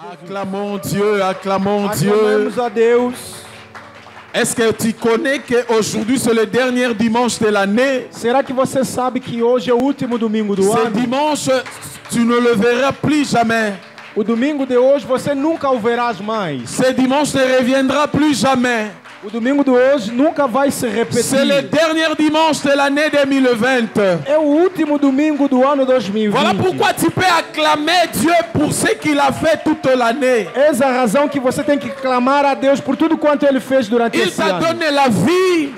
Acclamons Dieu, acclamons Dieu. Aclamemos a Deus. Est-ce que tu connais qu'aujourd'hui c'est le dernier dimanche de l'année? Será que você sabe que hoje é o último domingo do Ce ano? dimanche, tu ne le verras plus jamais. O domingo de hoje você nunca o verás mais. Ce dimanche ne reviendra plus jamais. O domingo de hoje nunca vai se repetir. C'est le dernier dimanche de l'année 2020. É o último domingo do ano 2020. Voilà pourquoi tu peux acclamer Dieu pour ce qu'il a fait toute l'année. Essa é a razão que você tem que clamar a Deus por tudo quanto Ele fez durante Il esse t'a ano. donné la vie.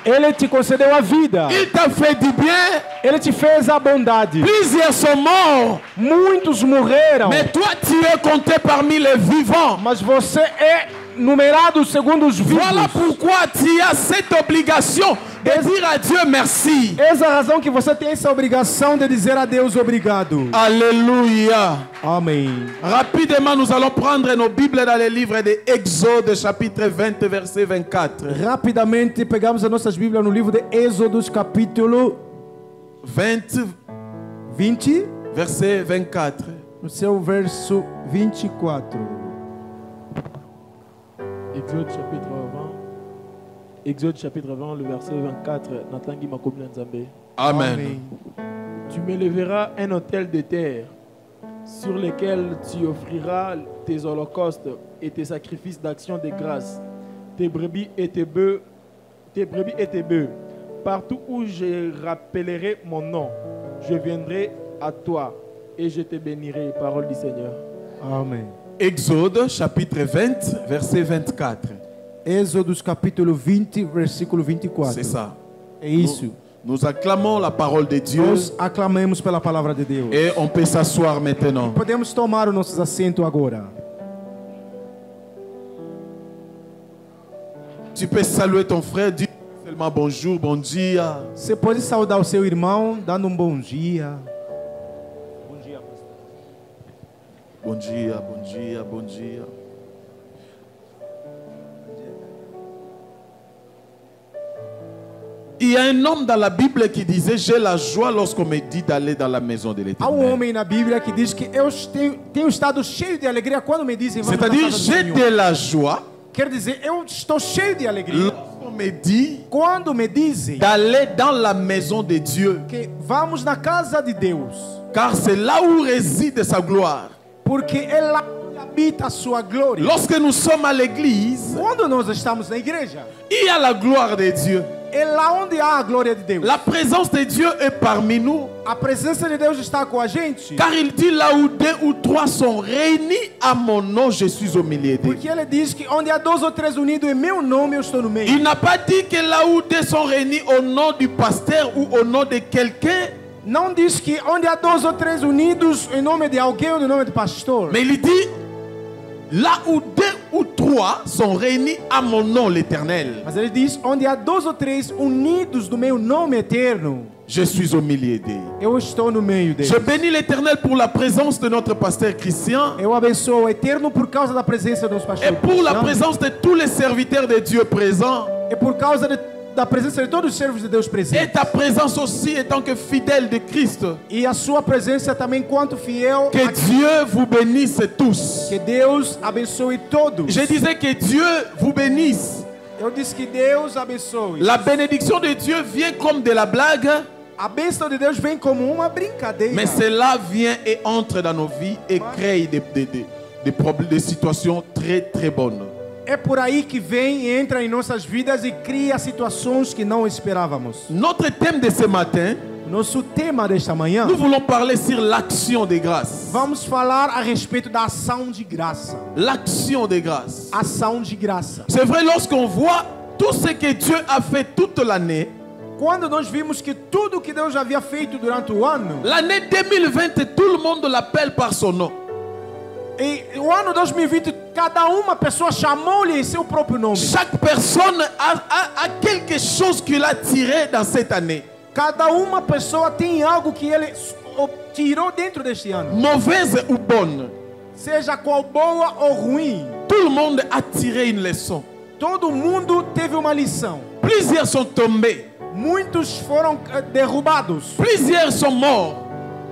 Ele te concedeu a vida. Il t'a fait du bien. Ele te fez a bondade. Plusieurs sont morts. Muitos morreram. Mais toi, tu es compté parmi les vivants. Mas você é numerado segundo os vivos. Voilà pourquoi tu as cette obligation de dire à Dieu merci. Essa é a razão que você tem essa obrigação de dizer a Deus obrigado. Alléluia. Amém. Rapidement, nous allons prendre nos Bibles dans le livre de Exode, chapitre 20, verset 24. Rapidamente pegamos as nossas Bíblias no livro de Êxodos, capítulo 20, 20, verset 24. no seu verso 24. Exode chapitre 20, le verset 24. Natangi makomi na Nzambe. Amen. Tu m'élèveras un autel de terre sur lequel tu offriras tes holocaustes et tes sacrifices d'action de grâce, tes brebis et tes bœufs, Partout où je rappellerai mon nom, je viendrai à toi et je te bénirai. Parole du Seigneur. Amém. Exode, chapitre 20, verset 24. Êxodos, capítulo 20, versículo 24. C'est ça. É isso. Nous acclamons la parole de Dieu Nós aclamemos pela palavra de Deus. et on peut s'asseoir maintenant. Podemos tomar os nossos assentos agora. Tu peux saluer ton frère, dire seulement bonjour, bon dia. Você pode saudar o seu irmão, dando bom dia. Bon dia, bon dia, bon dia. Il y a un homme dans la Bible qui disait: j'ai la joie lorsqu'on me dit d'aller dans la maison de Há l'Éternel. homem na Bíblia que diz que eu tenho estado cheio de alegria quando me dizem vamos na C'est-à-dire, casa do j'ai Senhor. de la joie Quer dizer, eu estou cheio de alegria lorsqu'on me dit quando me dizem d'aller dans la maison de Dieu. que vamos na casa de Deus, Car c'est là où réside sa gloire. porque é lá onde habita a sua glória. Lorsque nous sommes à l'église, Quando nós estamos na igreja, il y a la gloire de Dieu. é lá onde há a glória de Deus. La présence de Dieu est parmi nous. A presença de Deus está com a gente. Car il dit: là où deux ou trois sont réunis à mon nom, je suis au milieu d'eux. Porque ele diz que onde há dois ou três unidos em meu nome, eu estou no meio. Il n'a pas dit que là où deux sont réunis au nom du pasteur ou au nom de quelqu'un, Não diz que onde há dois ou três unidos em nome de alguém ou em nome de pastor. mais il dit: là où deux ou trois sont réunis à mon nom, l'Éternel, Mas ele diz, onde há dois ou três unidos do meu nome eterno, je suis au milieu d'eux. eu estou no meio deles. Je bénis l'Éternel pour la présence de notre pasteur Christian Eu abençoo o eterno por causa da presença dos et pastores. pour la cristãos, présence de tous les serviteurs de Dieu présents. e por causa da presença de todos os servos de Deus Et presentes. ta présence aussi en tant que fidèle de Christ. E a sua presença também quanto fiel. Que Dieu vous bénisse tous. Que Deus abençoe todos. Je disais que Dieu vous bénisse. Eu disse que Deus abençoe. La bénédiction de Dieu vient comme de la blague, A bênção de Deus vem como uma brincadeira. mais cela vient et entre dans nos vies et crée des problèmes, des situations très très bonnes. É por aí que vem e entra em nossas vidas e cria situações que não esperávamos. Notre thème de ce matin, Nosso tema desta manhã, nous voulons parler sur l'action de grâce. vamos falar a respeito da ação de graça. L'action de grâce. Ação de graça. C'est vrai, lorsqu'on voit tout ce que Dieu a fait toute l'année, Quando nós vimos que tudo que Deus havia feito durante o ano, l'année 2020, tout le monde l'appelle par son nom. e o ano 2020, cada uma pessoa chamou-lhe em seu próprio nome. Chaque personne a quelque chose qu'il a tiré dans cette année. Cada uma pessoa tem algo que ele tirou dentro deste ano. Mauvaise ou bonne, Seja qual boa ou ruim, tout le monde a tiré une leçon. todo mundo teve uma lição. Plusieurs sont tombés, Muitos foram derrubados. plusieurs sont morts.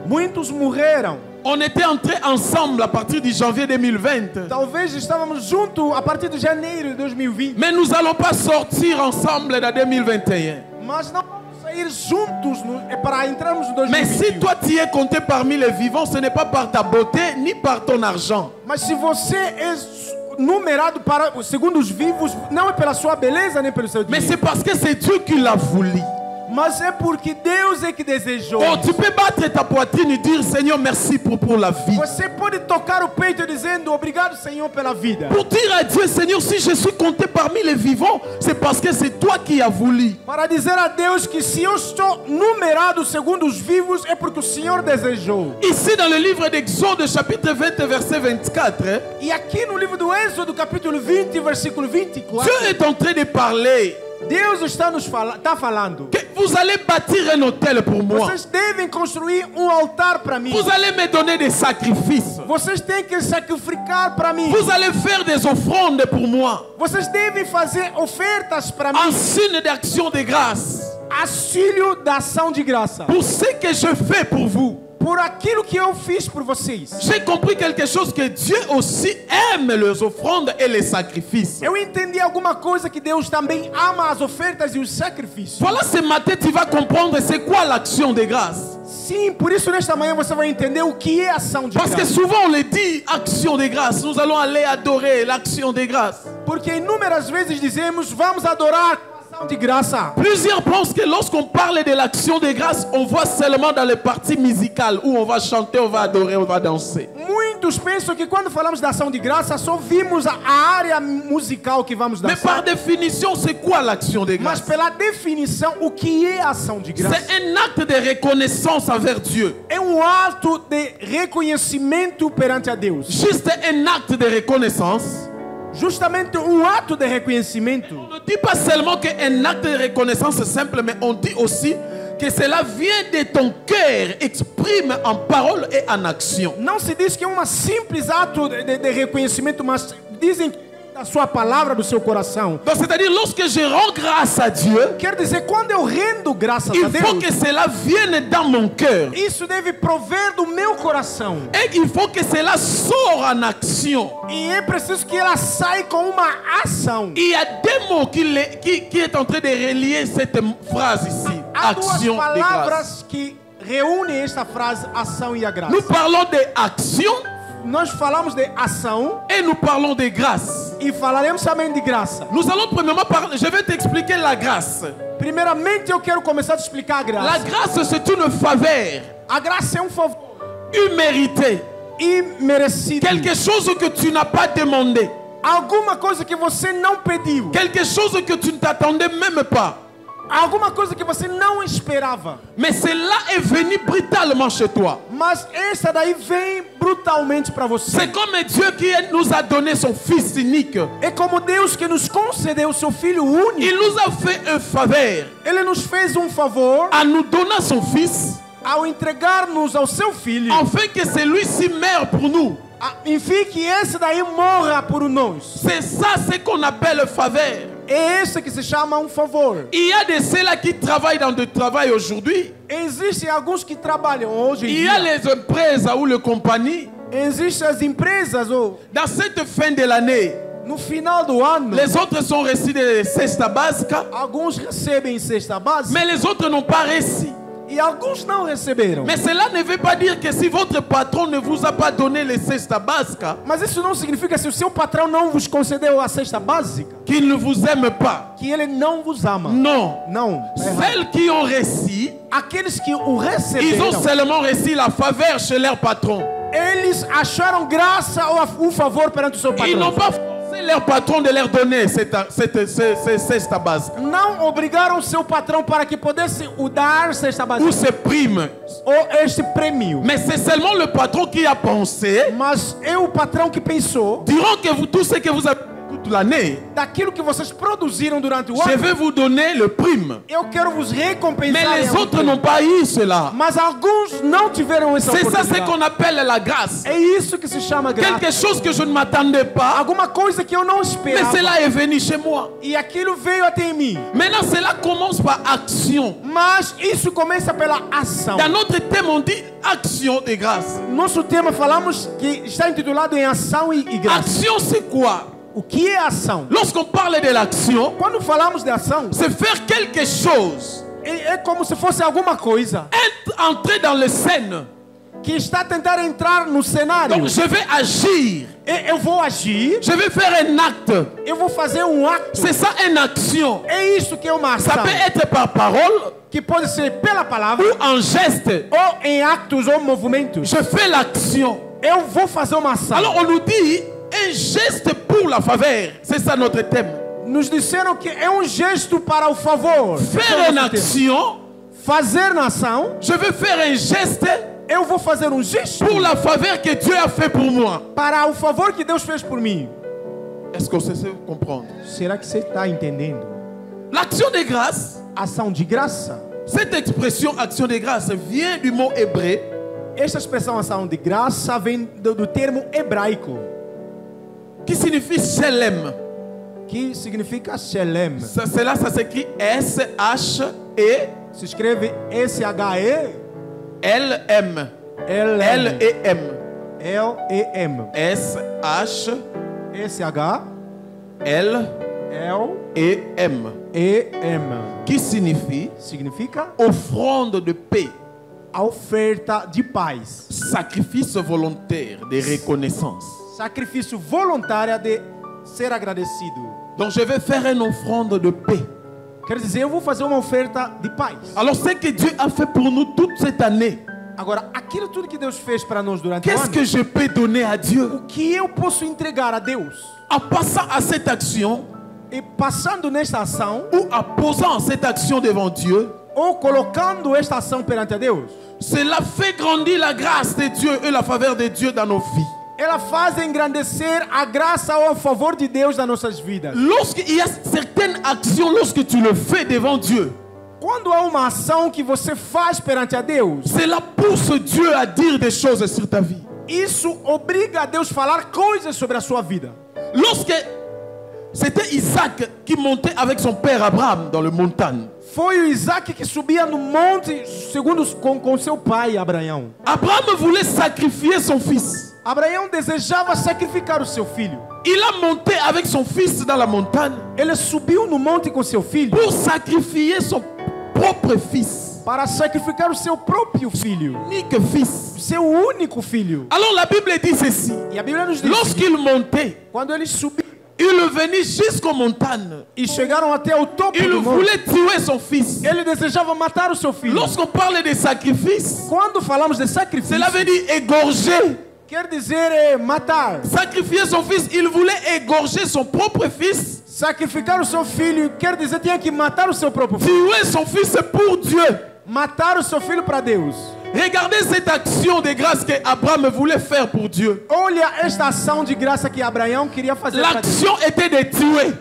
Muitos morreram. On était entrés ensemble à partir de janvier 2020. Talvez estávamos juntos a partir de janeiro de 2020. Mais nous n'allons pas sortir ensemble en 2021. Mas não vamos sair juntos para entrarmos em 2021. Mais si toi tu es compté parmi les vivants, ce n'est pas par ta beauté ni par ton argent. Mas se você é numerado segundo os vivos, não é pela sua beleza nem pelo seu Mais dinheiro. c'est parce que c'est Dieu qui l'a voulu. Mas é porque Deus é que desejou. Oh, tu peux battre ta poitrine et dire Seigneur, merci pour la vie. Você pode tocar o peito dizendo obrigado, Senhor, pela vida. Pour dire à Dieu, Seigneur, si je suis compté parmi les vivants, c'est parce que c'est toi qui as voulu. Para dizer a Deus que se eu estou numerado segundo os vivos é porque o Senhor desejou. Ici dans le livre d'Exode, chapitre 20, verset 24, E aqui no livro do Êxodo, capítulo 20, versículo 24, Dieu est en train de parler Deus está falando. que vous allez bâtir un hôtel pour moi. Vocês devem construir altar para mim. Vous allez me donner des sacrifices. Vocês têm que sacrificar para mim. Vous allez faire des offrandes pour moi. Vocês devem fazer ofertas para mim. En signe d'action de grâce. Auxílio da ação de graça. Pour ce que je fais pour vous. Por aquilo que eu fiz por vocês. J'ai compris quelque chose, que Dieu aussi aime les offrandes et les sacrifices. Eu entendi alguma coisa, que Deus também ama as ofertas e os sacrifícios. Voilà, ce matin tu vas comprendre c'est quoi l'action de grâce. Sim, por isso nesta manhã você vai entender o que é ação de Parce que graça. souvent on le dit, action de grâce. Nous allons aller adorer l'action de grâce. Porque inúmeras vezes dizemos vamos adorar a ação de graça. Plusieurs pensent que lorsqu'on parle de l'action de grâce, on voit seulement dans les parties musicales où on va chanter, on va adorer, on va danser. Muitos pensam que quando falamos da ação de graça só vimos a área musical que vamos Mais par dançar. définition, c'est quoi l'action de Mas grâce? pela definição, o que é ação de graça? C'est un acte de reconnaissance envers Dieu. É ato de reconhecimento perante a Deus. Juste un acte de reconnaissance. Justamente ato de reconhecimento. On ne dit pas seulement qu'un acte de reconnaissance est simple, mais on dit aussi que cela vient de ton cœur, exprime en parole et en action. Não se diz que é simples ato de reconhecimento, mas dizem que da sua palavra, do seu coração. Donc c'est-à-dire lorsque je rends grâce à Dieu, Quer dizer, quando eu rendo graças a il faut Deus, que cela vienne dans mon cœur. isso deve prover do meu coração. Et il faut que cela sorte en action. E é preciso que ela saia com uma ação. Il y a deux mots qui est en train de relier cette phrase ici. Há duas Action de grâce. palavras que reúnem esta frase, ação e a graça. Nous parlons de action Nós falamos de ação et nous parlons de grâce. e falaremos também de graça. Nous allons premièrement parler, je vais t'expliquer la grâce. Primeiramente, eu quero começar a te explicar a La graça. grâce, c'est une faveur A graça é favor imméritée. imerecido. Quelque chose que tu n'as pas demandé. Alguma coisa que você não pediu. Quelque chose que tu ne t'attendais même pas. Alguma coisa que você não esperava. Mais cela est venu brutalement chez toi. Mas essa daí vem brutalmente para você. C'est comme Dieu qui nous a donné son Fils unique. É como Deus que nos concedeu o seu Filho único. Il nous a fait un faveur Ele nos fez favor en nous donnant son Fils, ao entregar-nos ao seu Filho. afin que celui-ci meure pour nous. Enfim, que esse daí morra por nós. C'est ça ce qu'on appelle faveur. É esse que se chama favor. Il y a de ceux-là qui travaillent dans le travail aujourd'hui. Existem alguns que trabalham hoje em Il y a dia. les empresas ou les compagnies. Existem as empresas, Dans cette fin de l'année, no final do ano, les autres sont reçus de cesta básica, alguns recebem cesta básica mais les autres n'ont pas reçu. e alguns não receberam. Mais cela ne veut pas dire que si votre patron ne vous a pas donné les cesta básica, Mas isso não significa que se o seu patrão não vos concedeu a cesta básica, qu'il ne vous aime pas. que ele não vos ama. Non. Não. Tá errado. Celles qui ont reçu, Aqueles que o ils receberam, ont seulement reçu la faveur chez leur patron. eles acharam graça ou favor perante o seu Ils n'ont patrão. pas forcé leur patron de leur donner cette cesta básica Não obrigaram o seu patrão para que pudesse o dar cesta ou básica ces primes. ou este prêmio. Mais c'est seulement le patron qui a pensé, Mas é o patrão que pensou, durant que tout ce que vous avez l'année, daquilo que vocês produziram durante o je ano, vais vous donner le prime. eu quero vos recompensar. Mais les em autres n'ont pas eu cela. Mas alguns não tiveram essa C'est ça ce oportunidade. qu'on appelle la grâce. É isso que se chama graça. Quelque chose que je ne m'attendais pas, Alguma coisa que eu não mais esperava. cela est venu chez moi. E aquilo veio até mim. Maintenant, cela commence par action. Mas isso começa pela ação. Dans notre thème, on dit action de grâce. Nosso tema falamos que está intitulado em ação e graça. Action, c'est quoi? O que é ação? Lorsqu'on parle de l'action, Quando falamos de ação, c'est faire quelque chose, é como se fosse alguma coisa entrer dans le scène. que está a tentar entrar no cenário. Donc, je vais agir, Eu vou agir, je vais faire un acte. eu vou fazer acto. C'est ça une action. É isso que é uma Ça ação. peut être par parole Que pode ser pela palavra, ou en geste. ou em actos ou movimentos. Je fais l'action. Eu vou fazer uma ação. Alors on nous dit un geste pour la faveur. C'est ça notre thème. Nos disseram que é gesto para o favor. Faire une action, Fazer na ação, je vais faire un geste eu vou fazer gesto pour la faveur que Dieu a fait pour moi. para o favor que Deus fez por mim. Est-ce que você sait comprendre? Será que você está entendendo? L'action de grâce, Ação de graça. cette expression action de grâce vient du mot hébreu Esta expressão ação de graça vem do termo hebraico, qui signifie shalem. que significa Shelem. Cela, ça s'écrit S-H-E-L-M. Se escreve S-H-E-L-M. L-E-M. L-E-M. S-H-L-E-M. S-H-L-E-M. Qui signifie Significa offrande de paix, a oferta de paz. sacrifice volontaire de reconnaissance. Sacrifício voluntário de ser agradecido. Donc je vais faire une offrande de paix. Quer dizer, eu vou fazer uma oferta de paz. Alors ce que Dieu a fait pour nous toute cette année, Agora, aquilo tudo que Deus fez para nós durante o qu'est-ce ano, que je peux donner à Dieu o que eu posso entregar a Deus? en passant à cette action E passando nesta ação, ou en posant cette action devant Dieu? ou colocando esta ação perante a Deus, Cela fait grandir la grâce de Dieu et la faveur de Dieu dans nos vies. ela faz engrandecer a graça ou a favor de Deus nas nossas vidas. Lorsqu'il y a certaines actions, lorsque tu le fais devant Dieu, Quando há uma ação que você faz perante a Deus, cela pousse Dieu à dire des choses sur ta vie. isso obriga a Deus a falar coisas sobre a sua vida. Lorsque c'était Isaac qui montait avec son père Abraham dans le montagne, Foi o Isaac que subia no monte segundo com seu pai Abraão. Abraham voulait sacrifier son fils. Abraão desejava sacrificar o seu filho. Il a monté avec son fils dans la montagne Ele subiu no monte com seu filho pour sacrifier son propre fils, para sacrificar o seu próprio filho, unique fils. seu único filho. Alors la Bible dit ceci. E a Bíblia nos diz: Lorsqu'il montait, quando ele subiu il venait jusqu'aux montagnes. e chegaram até o topo Il do monte, voulait tuer son fils. ele desejava matar o seu filho. Lorsqu'on parle de sacrifice, Quando falamos de sacrifício, cela veut dire égorger. quer dizer matar. Sacrifier son fils, il voulait égorger son propre fils. Sacrificar o seu filho quer dizer tinha que matar o seu próprio filho. Tuer son fils pour Dieu. Matar o seu filho para Deus. Regardez cette action de grâce que Abraham voulait faire pour Dieu. Olha esta ação de graça que Abraão queria fazer para Deus. L'action était de tuer.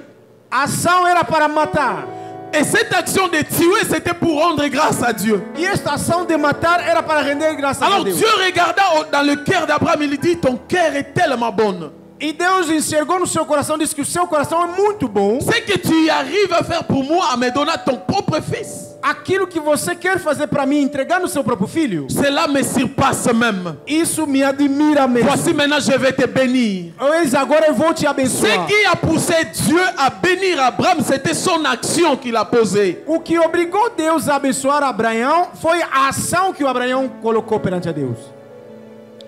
A ação era para matar. Et cette action de tuer, c'était pour rendre grâce à Dieu. E esta ação de matar era para render graças a Alors Deus. Dieu regarda dans le cœur d'Abraham, il dit, ton cœur est tellement bon. E Deus enxergou no seu coração, disse que o seu coração é muito bom. Ce que tu arrives à faire pour moi en me donnant ton propre fils, Aquilo que você quer fazer para mim, entregando o seu próprio filho, cela me surpasse même. isso me admira mesmo. Voici maintenant, je vais te bénir. Eis, agora eu vou te Ce abençoar. qui a poussé Dieu à bénir Abraham, c'était son action qu'il a posée. O que obrigou Deus a abençoar Abraão foi a ação que o Abraão colocou perante a Deus.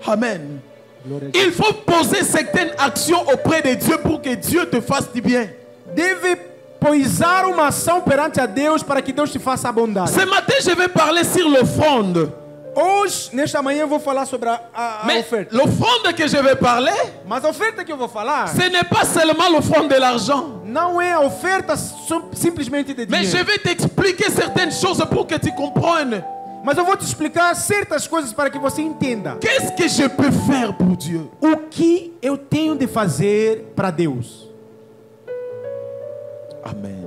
Amen. Glória a Deus. Il faut poser certaines actions auprès de Dieu pour que Dieu te fasse du bien. Deve poisar uma ação perante a Deus para que Deus te faça a bondade. Ce matin, je vais parler sur l'offrande. Hoje, nesta manhã, eu vou falar sobre a Mais oferta. l'offrande que je vais parler, Mas a oferta que eu vou falar ce n'est pas seulement l'offrande de l'argent. não é a oferta simplesmente de Mais je dinheiro. vais t'expliquer certaines choses pour que tu comprennes. Mas eu vou te explicar certas coisas para que você entenda. Qu'est-ce que je peux faire pour Dieu? O que eu tenho de fazer para Deus? Amen.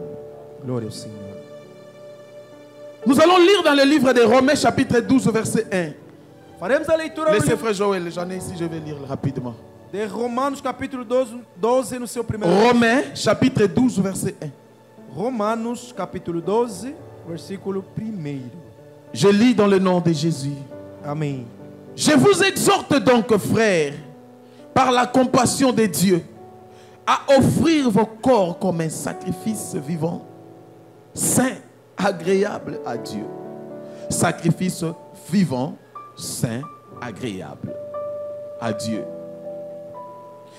Glória ao Senhor. Nous allons lire dans le livre de Romains chapitre 12 verset 1. Faremos a leitura no Laissez livro frère Joël, j'en ai ici, je vais lire rapidement. de Romanos capítulo 12 no seu primeiro. Romains chapitre 12 verset 1. Romanos capítulo 12, versículo 1. Je lis dans le nom de Jésus. Amém. Je vous exhorte donc, frères, par la compassion de Dieu, à offrir vos corps comme un sacrifice vivant, saint, agréable à Dieu. Sacrifice vivant, saint, agréable à Dieu.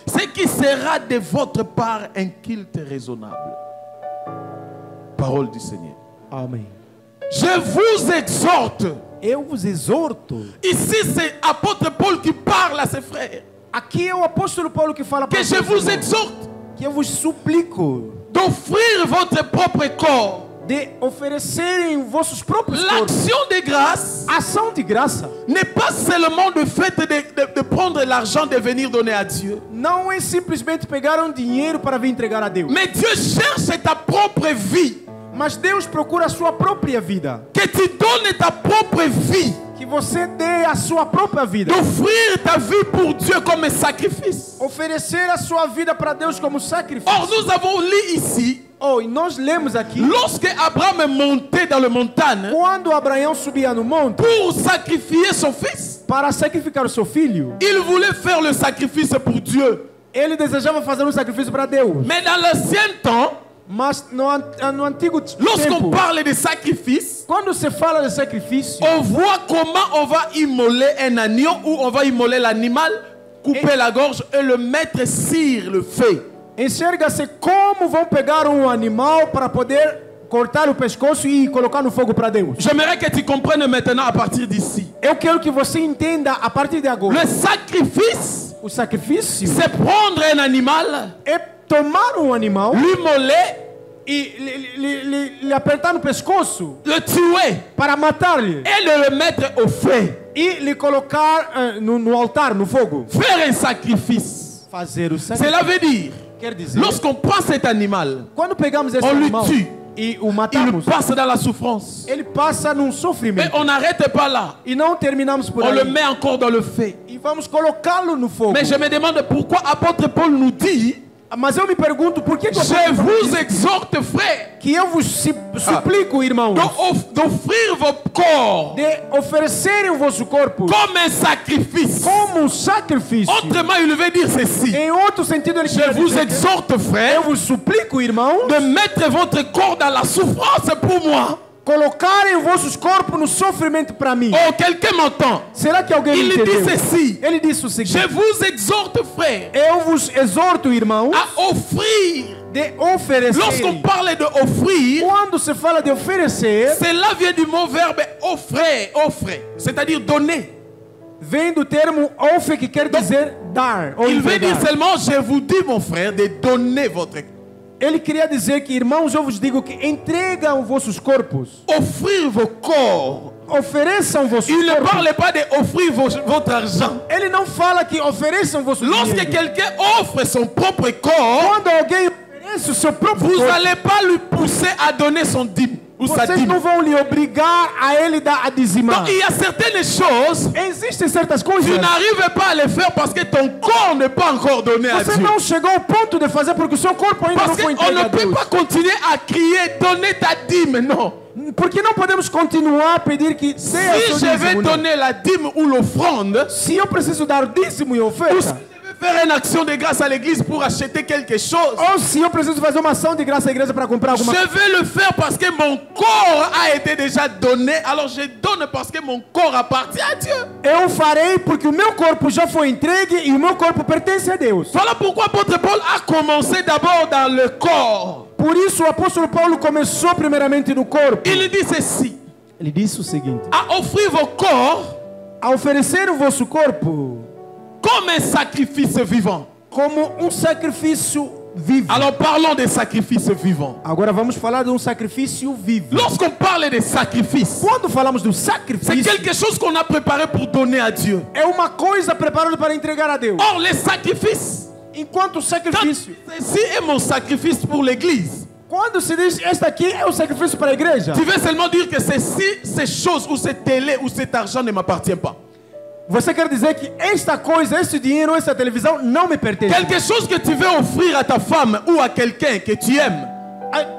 Ce qui sera de votre part un culte raisonnable. Parole du Seigneur. Amém. Je vous exhorte. Eu vos exorto. Ici, c'est apôtre Paul qui parle à ses frères. Aqui é o apóstolo Paulo que fala para Que je vous exhorte que eu vos suplico d'offrir votre propre corps. de oferecerem vossos próprios corpos. L'action de grâce Ação de graça n'est pas seulement le fait de prendre l'argent de venir donner à Dieu. não é simplesmente pegar um dinheiro para vir entregar a Deus. Mais Dieu cherche ta propre vie. Mas Deus procura a sua própria vida. Que tu donnes ta propre vie. Que você dê a sua própria vida. D'offrir ta vie pour Dieu comme un sacrifice. Oferecer a sua vida para Deus como sacrifício. Or, nous avons lu ici, Oh, e nós lemos aqui, lorsque Abraham montait dans le montagne quando Abraão subia no monte pour sacrifier son fils, para sacrificar o seu filho, il voulait faire le sacrifice pour Dieu. ele desejava fazer um sacrifício para Deus. Mais dans l'ancien temps, Mas no antigo lorsqu'on tempo, parle de sacrifice, quando se fala de sacrifício, on voit comment on va immoler un agneau ou on va immoler l'animal, couper la gorge et le mettre sur le feu. enxerga-se como vão pegar um animal para poder cortar o pescoço e colocar no fogo para Deus. J'aimerais que tu comprennes maintenant à partir d'ici. Eu quero que você entenda a partir de agora. Le sacrifice, O sacrifício c'est prendre un animal, é tomar um animal l'immoler, e lhe apertar no pescoço le tuer para matar-lhe et le mettre au feu. e lhe colocar no altar, no fogo. Faire un sacrifice. Fazer o Cela sacrifício. veut dire, Quer dizer, lorsqu'on prend cet animal, quando pegamos esse on le animal tue. e o il matamos, passe dans la souffrance. ele passa num Mais sofrimento. on n'arrête pas là. E não terminamos por On le aí. met encore dans le feu. E vamos colocá-lo no fogo. Mais je me demande pourquoi apôtre Paul nous dit, Mas eu me pergunto por que, je vous exhorte, frère, que eu vos suplico, irmãos, d'offrir vos corps de oferecerem o vosso corpo comme un sacrifice. como um sacrifício. Autrement, il veut dire ceci. Em outro sentido, ele Je quer vous dizer, exhorte, frère, eu vos suplico, irmãos, de mettre votre corps dans la souffrance pour moi. colocarem os vossos corpos no sofrimento para mim. Oh, quelqu'un m'entend. Será que alguém Il entendeu? dit ceci. Ele disse o seguinte: Je vous exhorte, frère, eu vos exorto, irmãos, à offrir. de oferecer. Lorsqu'on parle de offrir, Quando se fala de oferecer, cela vient du mot verbe offrir, offrir, c'est-à-dire donner. vem do termo ofe, que quer dizer dar. Ou Il veut dire entregar. seulement, je vous dis, mon frère, de donner votre corps. Ele queria dizer que, irmãos, eu vos digo que entregam os vossos corpos. Offrir vos corps. Ofereçam vossos Il ne corpos. parle pas de offrir votre argent. Ele não fala que ofereçam vosso Lorsque dinheiro. quelqu'un offre son propre corps, Quando alguém oferece o seu próprio vous corpo, n'allez pas lui pousser à donner son dîme ou sa vocês dîme. não vão lhe obrigar a ele dar a dizimar. Donc il y a certaines choses, Existem certas coisas tu n'arrives pas à les faire parce que ton corps n'est pas encore donné à você Dieu. não chegou ao ponto de fazer porque o seu corpo ainda Parce não foi qu'on entregue ne a peut Deus. pas continuer à crier, donner ta dîme, non. Porque não podemos continuar a pedir que dê Si o seu je vais dízimo. Não. donner la dîme ou l'offrande, Se eu preciso dar dízimo e ou si oferta, je vais faire une action de grâce à l'église pour acheter quelque chose, ou se eu preciso fazer uma ação de graça à igreja para comprar alguma coisa, je vais le faire parce que mon corps a été déjà donné. Alors je donne parce que mon corps appartient à Dieu. eu farei porque o meu corpo já foi entregue e o meu corpo pertence a Deus. Voilà pourquoi apôtre Paul a commencé d'abord dans le corps. Por isso o apóstolo Paulo começou primeiramente no corpo. Il dit ceci, Ele disse o seguinte: à offrir vos corps a oferecer o vosso corpo comme un sacrifice vivant. como um sacrifício vivo. Alors parlons des sacrifices vivants. Agora vamos falar de um sacrifício vivo. Lorsqu'on parle de sacrifices, Quando falamos do c'est sacrifício, quelque chose qu'on a préparé pour donner à Dieu. é uma coisa preparada para entregar a Deus. Or, les sacrifices, Enquanto o quand sacrifício, ceci est mon sacrifice pour l'église, Quando se diz, este aqui é o sacrifício para a igreja, Tu veux seulement dire que ces choses ou cette télé ou cet argent ne m'appartiennent pas. você quer dizer que esta coisa, este dinheiro, esta televisão não me pertence. Quelque chose que tu veux offrir à ta femme ou à quelqu'un que tu aimes,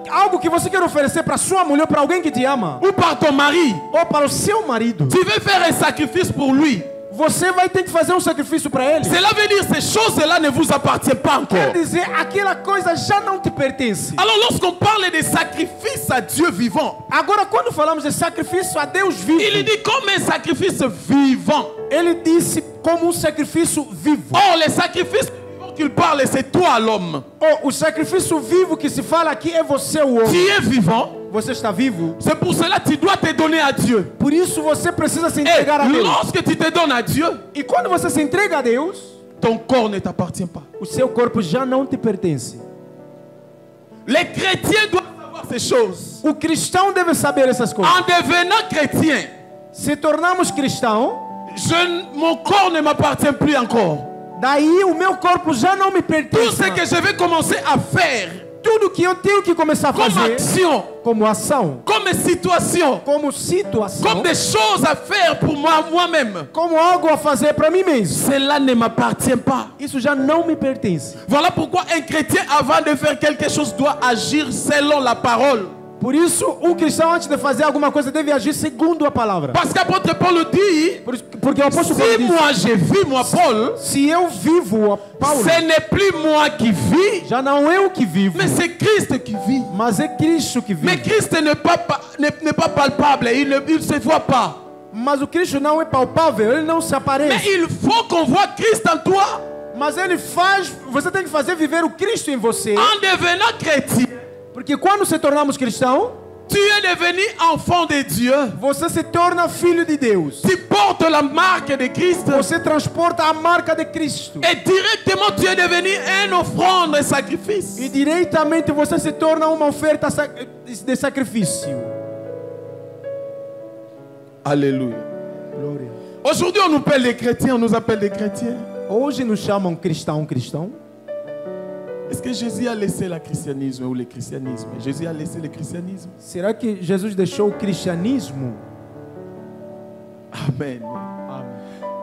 Algo que você quer oferecer para sua mulher, para alguém que te ama, ou par ton mari, ou para o seu marido, tu veux faire un sacrifice pour lui. você vai ter que fazer um sacrifício para ele. Cela veut dire que ces choses-là ne vous appartiennent pas Quer encore. dizer, aquela coisa já não te pertence. Alors lorsqu'on parle de sacrifice à Dieu vivant, Agora, quando falamos de sacrifício a Deus vivo, il dit comme un sacrifice vivant. ele disse como um sacrifício vivo. Or, les sacrifices vivants qu'il parle, c'est toi l'homme. O sacrifício vivo que se fala aqui é você, o Tu homem. es vivant, Você está vivo. c'est pour cela que tu dois te donner à Dieu. Por isso você precisa se Et entregar a Deus. lorsque tu te donnes à Dieu, E quando você se entrega a Deus, ton corps ne t'appartient pas. o seu corpo já não te pertence. Les chrétiens doivent savoir ces choses. O cristão deve saber essas coisas. En devenant chrétien, Se tornarmos cristãos, mon corps ne m'appartient plus encore. daí o meu corpo já não me Tout pertence. ce que je vais commencer à faire Tudo que eu tenho que começar a comme fazer, action, como ação, comme situation, como situação, comme des choses à faire pour moi-même, como algo a fazer para mim mesmo, cela ne m'appartient pas. isso já não me pertence. Voilà pourquoi un chrétien, avant de faire quelque chose, doit agir selon la parole. Por isso, um cristão, antes de fazer alguma coisa, deve agir segundo a palavra. Parce qu'apôtre Paul dit, Porque o apóstolo Paulo si diz, moi je vis, moi Paul, se eu vivo, a Paulo, ce n'est plus moi qui vis, já não eu que vivo, mais c'est Christ qui vit. mas é Cristo que Mais vive. Christ n'est pas palpable, il ne se voit pas. Mas o Cristo não é palpável, ele não se Mais aparece. il faut qu'on voit Christ en toi. Mas ele faz, você tem que fazer viver o Cristo em você. En devenant chrétien, Porque quando se tornamos cristãos, tu es devenu enfant de Dieu. você se torna filho de Deus. Tu portes la marque de Christ. Você transporta a marca de Cristo. Et directement tu es devenu une offrande, un sacrifice. E diretamente você se torna uma oferta de sacrifício. Alléluia. Glória. Aujourd'hui, on nous appelle des chrétiens, on nous appelle des chrétiens. Hoje nos chamam cristão. Est-ce que Jésus a laissé le christianisme ou le christianisme? Jésus a laissé le christianisme. Será que Jesus deixou o cristianismo? Amen.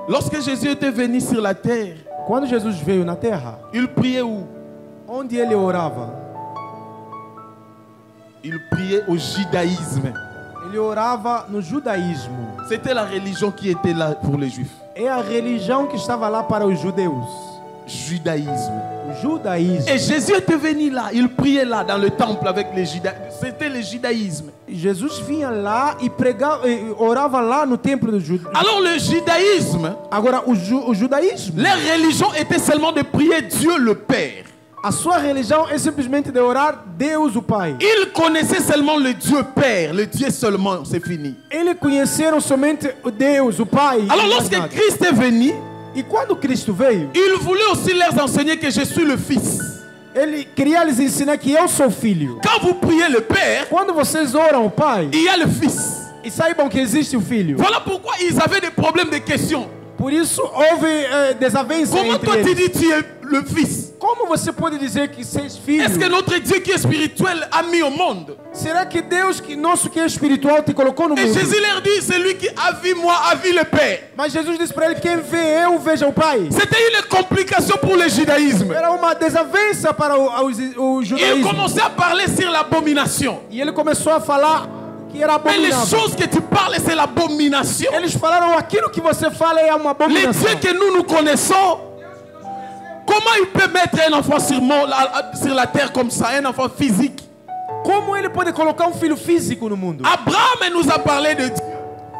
Lorsque Jésus était venu sur la terre, Quando Jesus veio na terra, il priait où? onde ele orava? Il priait au judaïsme. Ele orava no judaísmo. C'était la religion qui était là pour les juifs. É a religião que estava lá para os judeus. Judaïsme. O judaísmo. Et Jésus était venu là, il priait là dans le temple avec les judaïsmes. C'était le judaïsme. Jesus vinha lá e pregava, orava lá no templo do judaísmo. Alors le judaïsme, Agora, o judaísmo, leur religion était seulement de prier Dieu le Père. a sua religião é simplesmente de orar Deus o Pai. Ils connaissaient seulement le Dieu Père, le Dieu seulement, c'est fini. Eles conheceram somente o Deus, o Pai. Alors e mais lorsque nada. Christ est venu, E quando Cristo veio, il voulait aussi leur enseigner que je suis le Fils. ele queria lhes ensinar que eu sou filho. Quand vous priez le Père, Quando vocês oram o Pai, il y a le Fils. e saibam que existe o Filho. Voilà pourquoi ils avaient des problèmes de questions. Por isso houve desavença Comment entre toi tu eles. dis tu es le Fils? Como você pode dizer que seis filhos? Est-ce que notre Dieu qui est spirituel a mis au monde? Será que Deus, que nosso que é espiritual, te colocou no Et mundo? Jésus leur dit, celui qui a vu moi a vu le Père. Mas Jesus disse para ele: quem vê eu, veja o Pai. C'était une complication pour le judaïsme. Era uma desavença para o Il judaísmo. commençait à parler sur l'abomination. E ele começou a falar que era Mais les abominável. choses que tu parles, c'est l'abomination. Eles falaram: aquilo que você fala é uma Les abominação. dieux que nous connaissons, comment il peut mettre un enfant sur la terre comme ça, un enfant physique? Como ele pode colocar um filho físico no mundo? Abraham nous a parlé de Dieu.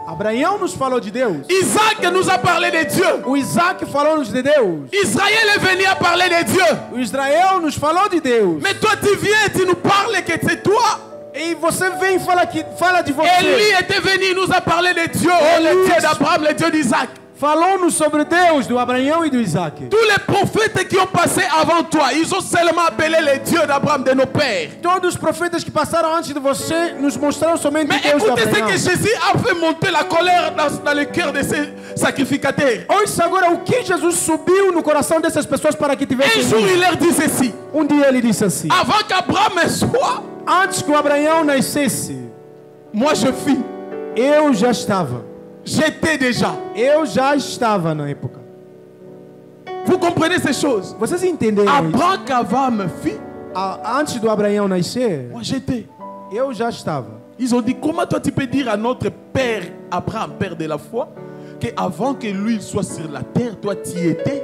Abraão nos falou de Deus. Isaac nous a parlé de Dieu. O Isaac falou-nos de Deus. Israël est venu à parler de Dieu. O Israel nos falou de Deus. Mais toi tu viens et tu nous parles que c'est toi. E você vem e fala de você. Élie était venu, il nous a parlé de Dieu. Oh, le Dieu d'Abraham, le Dieu d'Isaac. Falou-nos sobre Deus, do Abraão e do Isaac. Tous les prophètes qui ont passé avant toi, ils ont seulement appelé le Dieu d'Abraham, de nos pères. Todos os profetas que passaram antes de você nos mostraram somente Mais Deus de écoutez ce Abraão. que Jésus a fait monter la colère dans le cœur de ces sacrificateurs. Ouça agora o que Jesus subiu no coração dessas pessoas para que Un tivessem jour, medo. il leur dit ceci. Dia ele disse assim: Avant qu'Abraham soit, Antes que o Abraão nascesse, moi je fus. eu já estava. J'étais déjà. Eu já estava na época. Vous comprenez ces choses? Vocês entenderam isso? Avant qu'Abraham fût, Antes do Abraão nascer, moi j'étais. eu já estava. Ils ont dit, comment toi tu peux dire à notre père Abraham, père de la foi, qu'avant que lui soit sur la terre, toi tu y étais?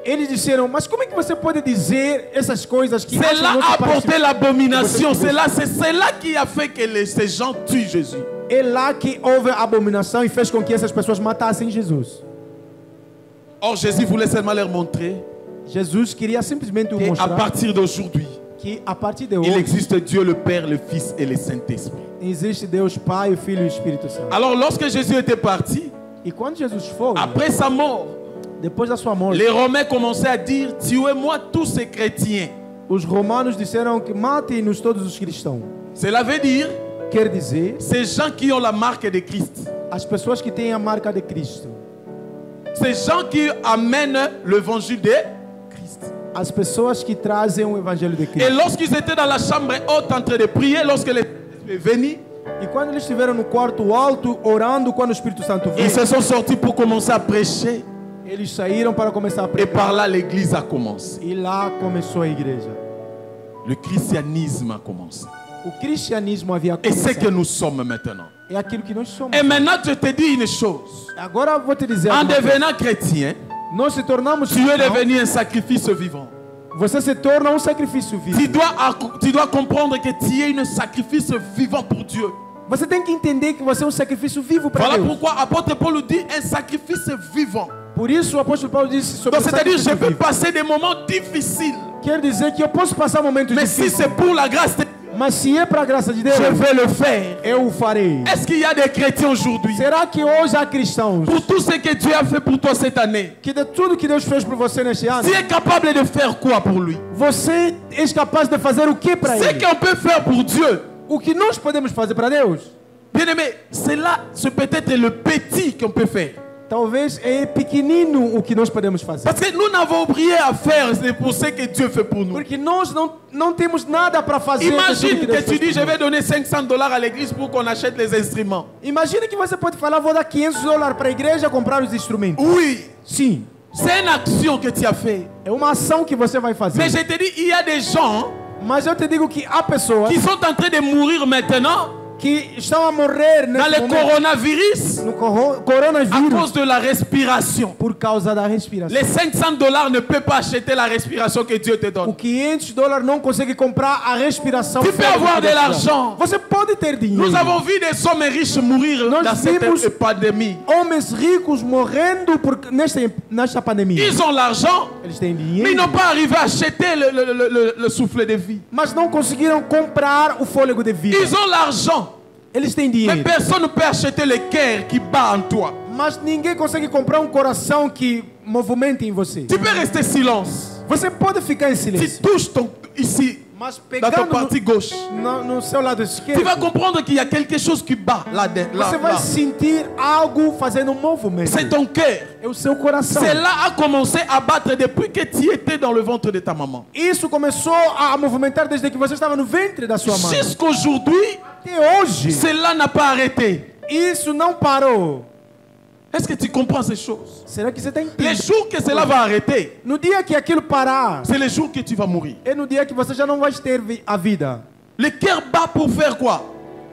Eles disseram, mas como é que você pode dizer essas coisas que C'est là nosso a pai porté l'abomination. Você- C'est là qui a fait que ces gens tuent Jésus. É lá que houve a abominação e fez com que essas pessoas matassem Jesus. Or Jésus voulait seulement leur montrer Jesus queria simplesmente qu'à mostrar partir d'aujourd'hui, que a partir de il hoje existe Dieu le Père, le Fils et le Saint-Esprit. existe Deus Pai, o Filho e o Espírito Santo. Alors lorsque Jésus était parti, E quando Jesus foi, après sa mort, depois da sua morte, les Romains commençaient à dire, tuez-moi tous ces chrétiens. os romanos disseram que matem-nos todos os cristãos. Cela veut dire, Quer dizer, ces gens qui ont la marque de Christ, as pessoas que têm a marca de Cristo, ces gens qui amènent l'évangile de Christ. as pessoas que trazem o Evangelho de Et Cristo. lorsqu'ils étaient dans la chambre haute en train de prier, lorsque l'Esprit est venu, E quando eles estiveram no quarto alto orando, quando o Espírito Santo veio, ils se sont sortis pour commencer à prêcher. eles saíram para começar a Et pregar. par là, l'église a commencé. E lá começou a igreja. Le christianisme a commencé. O cristianismo havia Et c'est que começado. nous sommes maintenant. É aquilo que nós somos. Et maintenant, je te dis une chose. Agora eu vou te dizer, En alguma coisa. devenant chrétien, Nós se tornamos tu es cristãos, devenu un sacrifice vivant. você se torna sacrifício vivo. Tu dois comprendre que tu es un sacrifice vivant pour Dieu. Você tem que entender que você é sacrifício vivo para Voilà Deus. pourquoi l'apôtre Paul dit un sacrifice vivant. Por isso o apóstolo Paulo disse sobre Donc o c'est-à-dire, je sacrifício peux vivo. passer des moments difficiles. Quer dizer que eu posso passar momentos Mais si difíceis, c'est pour la grâce de Dieu, mas se é para a graça de Deus, je vais le faire. eu o farei. Est-ce qu'il y a des chrétiens aujourd'hui? Será que hoje há cristãos Pour tout ce que Dieu a fait pour toi cette année, que de tudo que Deus fez por você neste ano, tu es capable de faire quoi pour lui? você é capaz de fazer o que para Ce Ele? qu'on peut faire pour Dieu, O que nós podemos fazer para Deus? bien-aimé, c'est peut-être le petit qu'on peut faire. Talvez é pequenino o que nós podemos fazer. Parce que nous n'avons rien à faire, c'est pour ce que Dieu fait pour nous. Porque nós não temos nada para fazer. de tudo Imagine que Deus que tu fez dis, por je nós. vais donner $500 à l'église pour qu'on achète les instruments. Imagina que você pode falar, vou dar $500 para a igreja comprar os instrumentos. Oui, Sim, c'est une action que tu as fait. é uma ação que você vai fazer. Mais je te dis, il y a des gens Mas eu te digo que há pessoas qui sont en train de mourir maintenant que estão a morrer dans nesse le momento coronavirus no à coronavírus cause de la respiration. por causa da respiração. Les $500 ne peuvent pas acheter la respiration que Dieu te O donne. $500 não consegue comprar a respiração. Tu peux fora do avoir que de Deus te dá. l'argent. Você pode ter dinheiro. Nous avons vu des hommes riches mourir Nós dans vimos- cette pandémie. Homens ricos morrendo nesta pandemia. Ils ont l'argent, Eles têm mais dinheiro, ils n'ont pas arrivé à acheter le souffle de vie. mas não conseguiram comprar o fôlego de vida. Ils ont l'argent, Eles têm mais dinheiro, personne ne peut acheter le cœur qui bat en toi. mas ninguém consegue comprar um coração que movimente em você. Tu peux rester silence. Você pode ficar em Tu silêncio, touches ici, mas dans ton pegando partie gauche. no seu lado Tu esquerdo, vas comprendre qu'il y a quelque chose qui bat là. você vai sentir algo fazendo movimento. C'est ton cœur. É o seu coração. Cela a commencé à battre depuis que tu étais dans le ventre de ta maman. Isso começou a movimentar desde que você estava no ventre da sua mãe. Jusqu'aujourd'hui, Até hoje, cela n'a pas arrêté. isso não parou. Est-ce que tu comprends ces choses? Será que você está Les entendendo? jours que cela va arrêter, No dia que aquilo parar, c'est les jours que tu vas mourir. é no dia que você já não vai ter a vida. Le cœur bat pour faire quoi?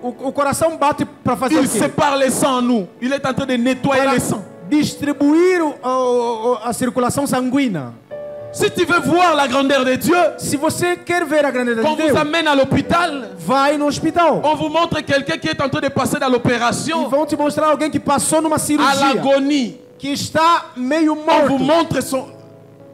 O coração bate para fazer Il o quê? sépare les sangs en nous. Il est en train de nettoyer Para les sangs. distribuir a circulação sanguínea. Si tu veux voir la grandeur de Dieu, Se você quer ver a grandeza quand de on vous Deus, amène à l'hôpital, vai no hospital. on vous montre quelqu'un qui est en train de passer dans E l'opération vão te mostrar alguém que passou numa à cirurgia, l'agonie. que está meio On vous morto. montre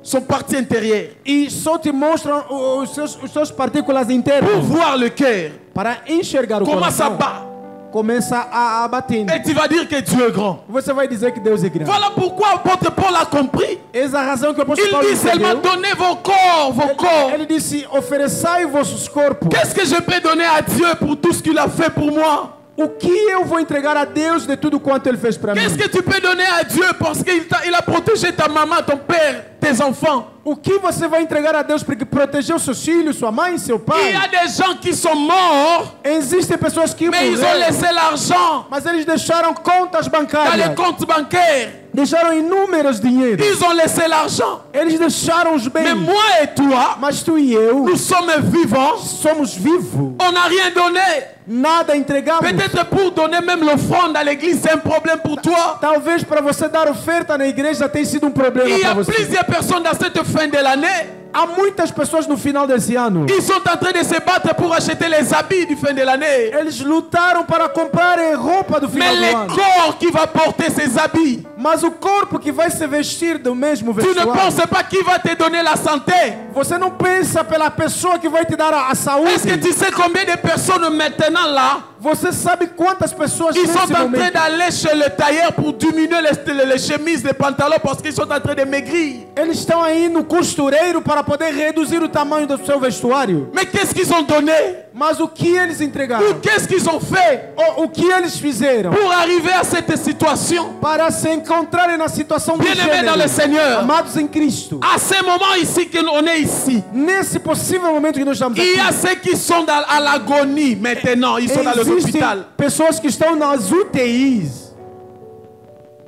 son partie intérieure E só te mostram os seus partículas pour internas. voir le cœur. Para enxergar o Comment ça coração, bat? começa a bater. Et tu vas dire que Dieu est grand. Você vai dizer que Deus é grande. Voilà pourquoi l'apôtre Paul a compris. Essa é a razão que o apóstolo Il Paulo dit seulement entendeu. donnez vos corps. Ele disse, ofereçai vossos corpos. Qu'est-ce que je peux donner à Dieu pour tout ce qu'il a fait pour moi? O que eu vou entregar a Deus de tudo quanto Ele fez para mim? Qu'est-ce que tu peux donner à Dieu parce qu'il a protégé ta maman, ton père, tes enfants? O que você vai entregar a Deus para proteger os seus filhos, sua mãe, seu Il pai? y a des gens qui sont morts, Existem pessoas que mais ils ont morreram, laissé l'argent mas eles deixaram contas dans les bancárias, comptes bancaires. deixaram inúmeros dinheiros, Ils ont laissé l'argent. eles deixaram os Mais bens. moi et toi, Mas tu e eu nous sommes vivants. somos vivos, On n'a rien donné. nada entregamos. Peut-être pour donner même l'offrande à l'église, c'est un problème pour toi. Talvez para você dar oferta na igreja tenha sido problema Il y para a você. plusieurs personnes dans cette fin de l'année. Há muitas pessoas no final desse ano. Ils sont en train de se battre pour acheter les habits du fin de l'année. Eles lutaram para comprarem roupa do final Mais do le ano. corps qui va porter ces habits, Mas o corpo que vai se vestir do mesmo tu ne vestuário. penses pas qui va te donner la santé. Você não pensa pela pessoa que vai te dar a Est-ce que saúde. tu sais combien de personnes maintenant là, Você sabe quantas pessoas ils sont nesse en train momento d'aller chez le tailleur pour diminuer les chemises, les pantalons parce qu'ils sont en train de maigrir. eles estão aí no costureiro para poder reduzir o tamanho do seu vestuário. Mais qu'est-ce qu'ils ont donné? Mas o que eles entregaram? Ou qu'est-ce qu'ils ont fait O que eles fizeram pour arriver à cette situation? para se encontrarem na situação do Bien-aimés dans le gênero? Seigneur, Amados em Cristo. à ce moment ici qu'on est ici, Nesse possível momento que nós estamos il y a aqui, ceux qui sont à l'agonie maintenant, ils sont dans les existem hôpitaux. pessoas que estão nas UTIs.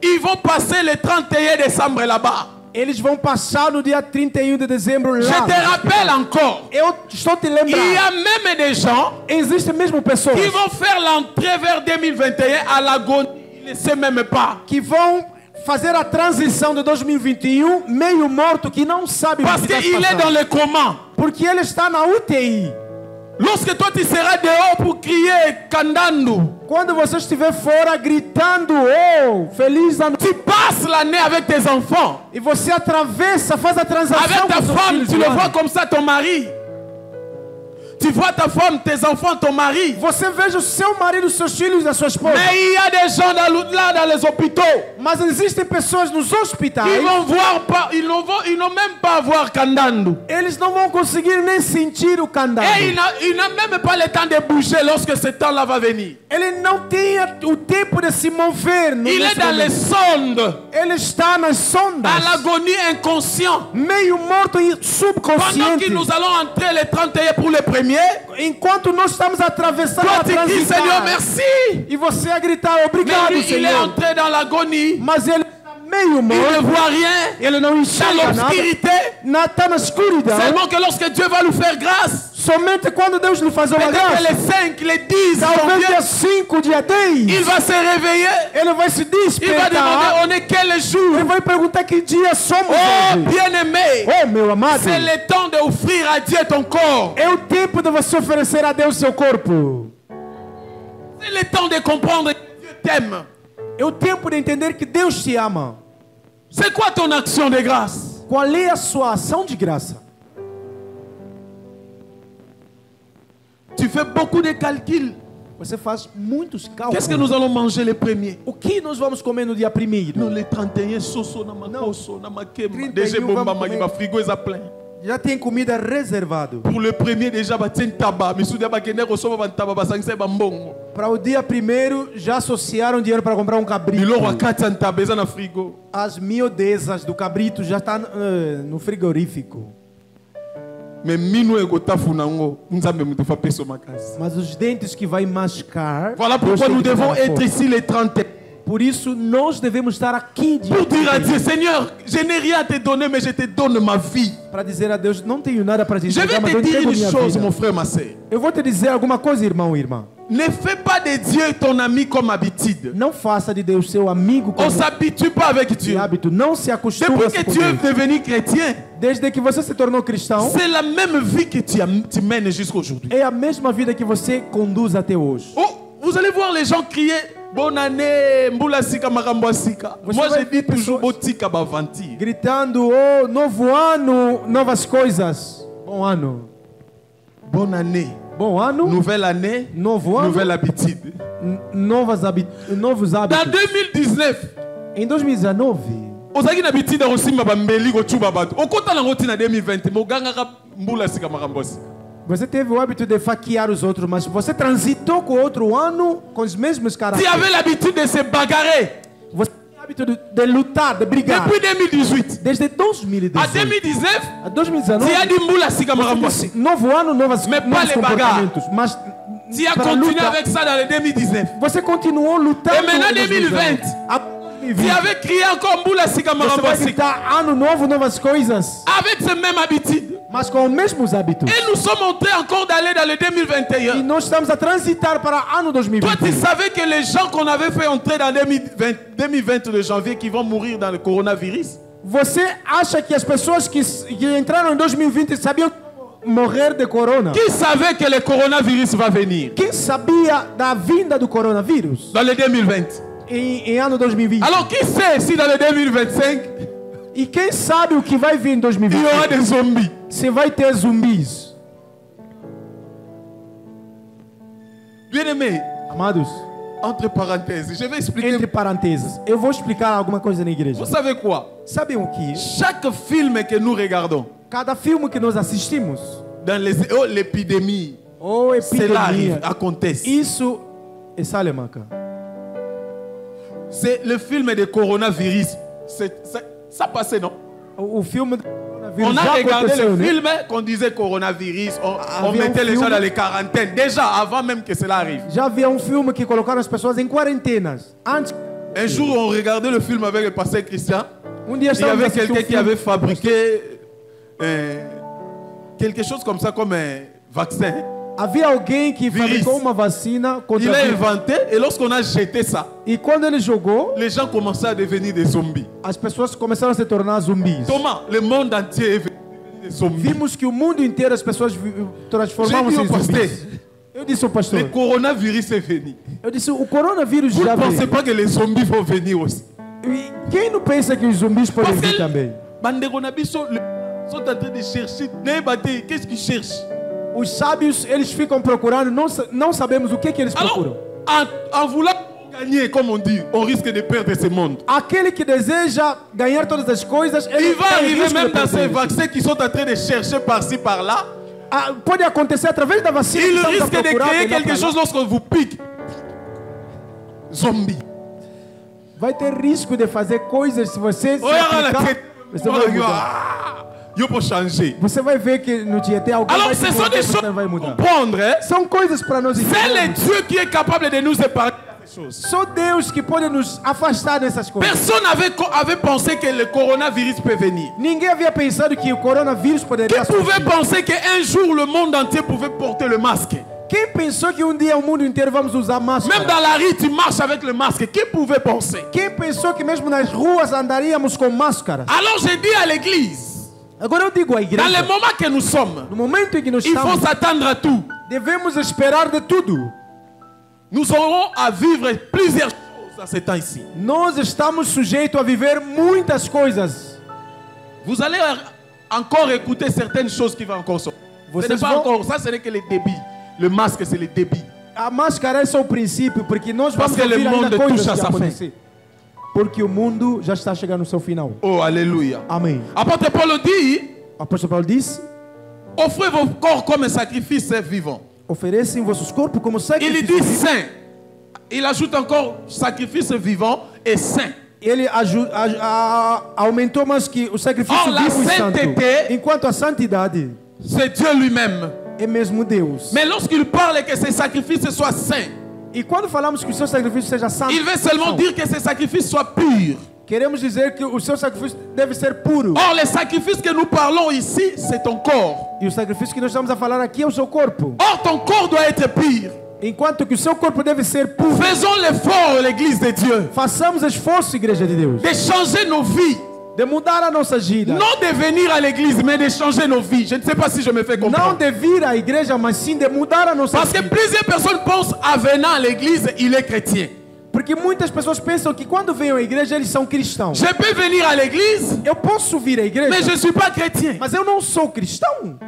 Ils vont passer le 31 décembre là-bas. Eles vão passar no dia 31 de dezembro Je lá. te rappelle encore, Eu estou te il y a lembrando. même des gens Existem mesmo pessoas qui vont faire l'entrée vers 2021 à l'agonie. Ils ne savent même pas. que vão fazer a transição de 2021 meio morto, que não sabe o Parce que está qu'il est dans passando. le coma. Porque ele está na UTI. Lorsque toi tu seras dehors pour crier Kandando, Quando você estiver fora gritando, oh, feliz ano, tu passes l'année avec tes enfants. e você atravessa, faz a transação Avec ta com seus femme, filhos tu do le ano. vois comme ça, ton mari. Tu vois ta femme, tes enfants, ton mari. Você veja o seu marido, seus filhos e a sua esposa. Mais il y a des gens là dans les hôpitaux. Mas existem pessoas nos hospitais, Ils vont voir pas, ils n'ont même pas voir Kandando. eles não vão conseguir nem sentir o candado. Et il n'a même pas le temps de bouger lorsque ce temps-là va venir. Ele não tem o tempo de se mover. Il est dans les sondes, Ele está nas sondas, à l'agonie inconscient. meio morto e Pendant subconsciente. que nous allons entrer les 31 pour le premier, Enquanto nós estamos atravessando toi a tu dis Seigneur transição, merci. e você a gritar Mais obrigado, lui, il est Senhor. entré dans l'agonie. Mas ele está meio Il ne morto, voit rien. ele não Dans enxerga nada, l'obscurité. está na escuridão. Seulement que lorsque Dieu va lui faire grâce, Somente quando Deus lhe faz uma peut-être graça, les 5, les 10 talvez dia janvier, 5, dia 10, il va se réveiller. ele vai se Il va despertar. demander on est quel jour. Ele vai perguntar que dia somos Oh, hoje. bien-aimé, Oh, meu amado, c'est le temps d'offrir à Dieu ton corps. é o tempo de você oferecer a Deus seu corpo. C'est le temps de comprendre que Dieu t'aime. É o tempo de entender que Deus te ama. C'est quoi ton action de grâce? Qual é a sua ação de graça? Tu fais beaucoup de calculs. Você faz muitos cálculos. Qu'est-ce que nous allons manger les premiers? O que nós vamos comer no dia 1º? Non, les 31 soso na makoso na makema. 31 Déjà bomba vamos magi comer. ba frigo est plein. Já tem comida reservado. Pour le premier déjà ba tien tabac, misudia ba kende kosoba ba tabac ba sangisa ba mbongo. Para o dia 1º já associaram dinheiro para comprar cabrito. Biloko wakati antabeza na frigo. As miudezas do cabrito já está no frigorífico. Mais mino ekotafuna ngo nzambe mutu fa peso makasi. Mas os dentes que vai mascar. Voilà Deus pourquoi tem nous que devons botar être fora. ici les 30. Por isso nós devemos estar aqui Pour dire à Dieu, Seigneur, je n'ai rien à te donner, mais je te donne ma vie. para dizer a Deus, não tenho nada para te Je vais entregar, mas eu te dire entrego une minha chose, vida. mon frère, ma soeur. Eu vou te dizer alguma coisa, irmão e irmã. Ne fais pas de Dieu ton ami comme habitude. Não faça de Deus seu amigo On como ne s'habitue pas avec de Dieu. hábito. Não se acostume Depuis que com tu es Deus. devenu chrétien, Desde que você se tornou cristão, c'est la même vie que tu mènes jusqu'à aujourd'hui. é a mesma vida que você conduz até hoje. Oh, vous allez voir les gens crier bonne année, Mbula Sika Makambo Sika. Você Moi vai je ver dis toujours pessoas- Botika Bavanti. Gritando, oh, novo ano, novas coisas. Bom ano. Bonne année, Bom ano, nouvelle année, novo ano, nouvelle habitude. novos Dans hábitos. 2019, Em 2019, ozaki na bitide kosimba bambeli kocuba bato okota nango ntina 2020 mogangaka Mbula Sika Makambo Sika. você teve o hábito de faquear os outros, mas você transitou com outro ano com os mesmos Tu caracteres. avais l'habitude de se bagarrer. Você tinha o hábito de lutar, de brigar. Depuis 2018. Desde 2018. À 2019, A 2019. tu as dit Mboula Sigamarambasi. Novo ano, novos Mais pas les comportamentos. Mas Tu as para continué luta, avec ça dans le 2019. você continuou lutando. Et maintenant, em 2020. Agora, Tu 2020. avais crié encore Mboula Você vai Sigamarambasi. gritar ano novo, novas coisas. Avec ces mêmes habitudes. Mas com os mesmos hábitos. Et nous sommes en train encore d'aller dans le E 2021. nós estamos a transitar para ano Toi, 2020. tu savais que les gens qu'on avait fait entrer dans 2020 de janvier qui vont mourir dans le coronavirus, Você acha que as pessoas que entraram em 2020 sabiam morrer de corona? qui savait que le coronavirus va venir Quem sabia da vinda do coronavírus dans le 2020? em ano 2020? Alors, qui sait si dans le 2025, E quem sabe o que vai vir em il 2020? y aura des zombies? Se vai ter zumbis. Bien-aimés, Amados, entre parenthèses, je vais expliquer. entre parênteses, eu vou explicar alguma coisa na igreja. Vous savez quoi? Sabem o que? Chaque film que nous regardons, Cada filme que nós assistimos, dans l'épidémie, ou cela arrive, epidemia, acontece. isso é Salemaca. C'est le film de coronavirus. Ça passait, non? O filme do coronavírus On a já regardé aconteceu, le né? film qu'on disait coronavirus, on Havia mettait les filme- gens dans les quarantaines, déjà avant même que cela arrive. Já havia um filme que colocaram as pessoas em quarentenas. Antes, Un jour, on regardait le film avec le pasteur Christian. dia Il y estávamos avait assistindo quelqu'un qui avait fabriqué quelque chose comme ça, comme un vaccin. Havia alguém que Vírus. fabricou uma vacina Il contra l'a vírus. inventé et lorsqu'on a jeté ça, E quando ele jogou, les gens commençaient à devenir des zombies. as pessoas começaram a se tornar zumbis. Thomas, le monde entier est devenu des zombies. Vimos que o mundo inteiro as pessoas transformavam-se J'ai em dit au pasteur, zumbis. Eu disse ao pastor, le coronavirus est venu. eu disse, o coronavírus Vous ne já pensez veio. pas que les zombies vont venir aussi? E quem não pensa que os zumbis podem Parce vir que também? Bandeko na biso, sont en train de chercher. Qu'est-ce qu'ils cherchent? Os sábios, eles ficam procurando, não sabemos o que eles procuram. Alors, en voulant gagner, comme on dit, on risque de perdre ce monde. Aquele que deseja ganhar todas as coisas, ele Il va tem arriver risco même de dans ces perder. vaccins qui sont en train de chercher par-ci, par-là. Pode acontecer através da vacina. Il que estamos a risque de procurar, créer de lá quelque pra lá. chose lorsqu'on vous pique. Zombie. Vai ter risco de fazer coisas se você se Olha lá, aplicar, você vai mudar. eu vou changer. Você vai ver que no dia até alguém Alors, vai ce te sont mudar, des você choses vai à mudar. comprendre. Hein? São coisas para nós C'est le entendermos. Dieu qui est capable de nous épargner ces choses. Só Deus que pode nos afastar dessas coisas. Personne n'avait pensé que le coronavirus peut venir. Ninguém havia pensado que o coronavírus poderia Qui pouvait surgir. penser qu'un jour le monde entier pouvait porter le masque? Quem pensou que dia o mundo inteiro vamos usar máscara? Même dans la rue, tu marches avec le masque. Qui pouvait penser? Quem pensou que mesmo nas ruas andaríamos com máscara? Alors je dis à l'église, Agora eu digo à dans igreja, le moment que nous sommes, no momento em que nós il faut estamos, s'attendre à tout. devemos esperar de tudo. Nous aurons à vivre plusieurs choses à ce temps ici. Nós estamos sujeitos a viver muitas coisas. Vous allez encore écouter certaines choses qui vont encore sortir. Ce Vocês n'est pas vão- encore, ça ce n'est que le débit. Le masque c'est le débit. A máscara é só o princípio, porque nós Parce vamos que ouvir le ainda monde coisas touche à que sa fin. acontecer. Porque o mundo já está chegando ao seu final. Oh, alléluia. Amém. Apôtre Paul dit, O apóstolo Paulo disse, offrez vos corps comme un sacrifice vivant. oferecem vossos corpos como Il sacrifício. dit saint. Il ajoute encore sacrifice vivant et saint. Ele aumentou mais que o sacrifício Oh, la vivo e santo. sainteté- Enquanto a santidade C'est Dieu lui-même. é mesmo Deus. Mais lorsqu'il parle que ces sacrifices soient saints, E quando falamos que o seu sacrifício seja santo, il veut seulement dire que ces sacrifices soient purs. queremos dizer que o seu sacrifício deve ser puro. Or, les sacrifices que nous parlons ici, c'est ton corps. E o sacrifício que nós estamos a falar aqui é o seu corpo. Or, ton corps doit être pur. Enquanto que o seu corpo deve ser puro. Faisons l'effort, l'Église de Dieu, Façamos esforço, igreja de Deus, de changer nos vies. de mudar a nossa vida. Non de venir à l'église, mais de changer nos vies. Je ne sais pas si je me fais Não comprendre. de vir à igreja, mas sim de mudar a nossa Parce que vida. plusieurs personnes pensent à venant à l'église, il est chrétien. Porque muitas pessoas pensam que quando vêm à igreja eles são cristãos. Je peux venir à l'église, Eu posso vir à igreja, mais je ne suis pas chrétien. mas eu não sou cristão.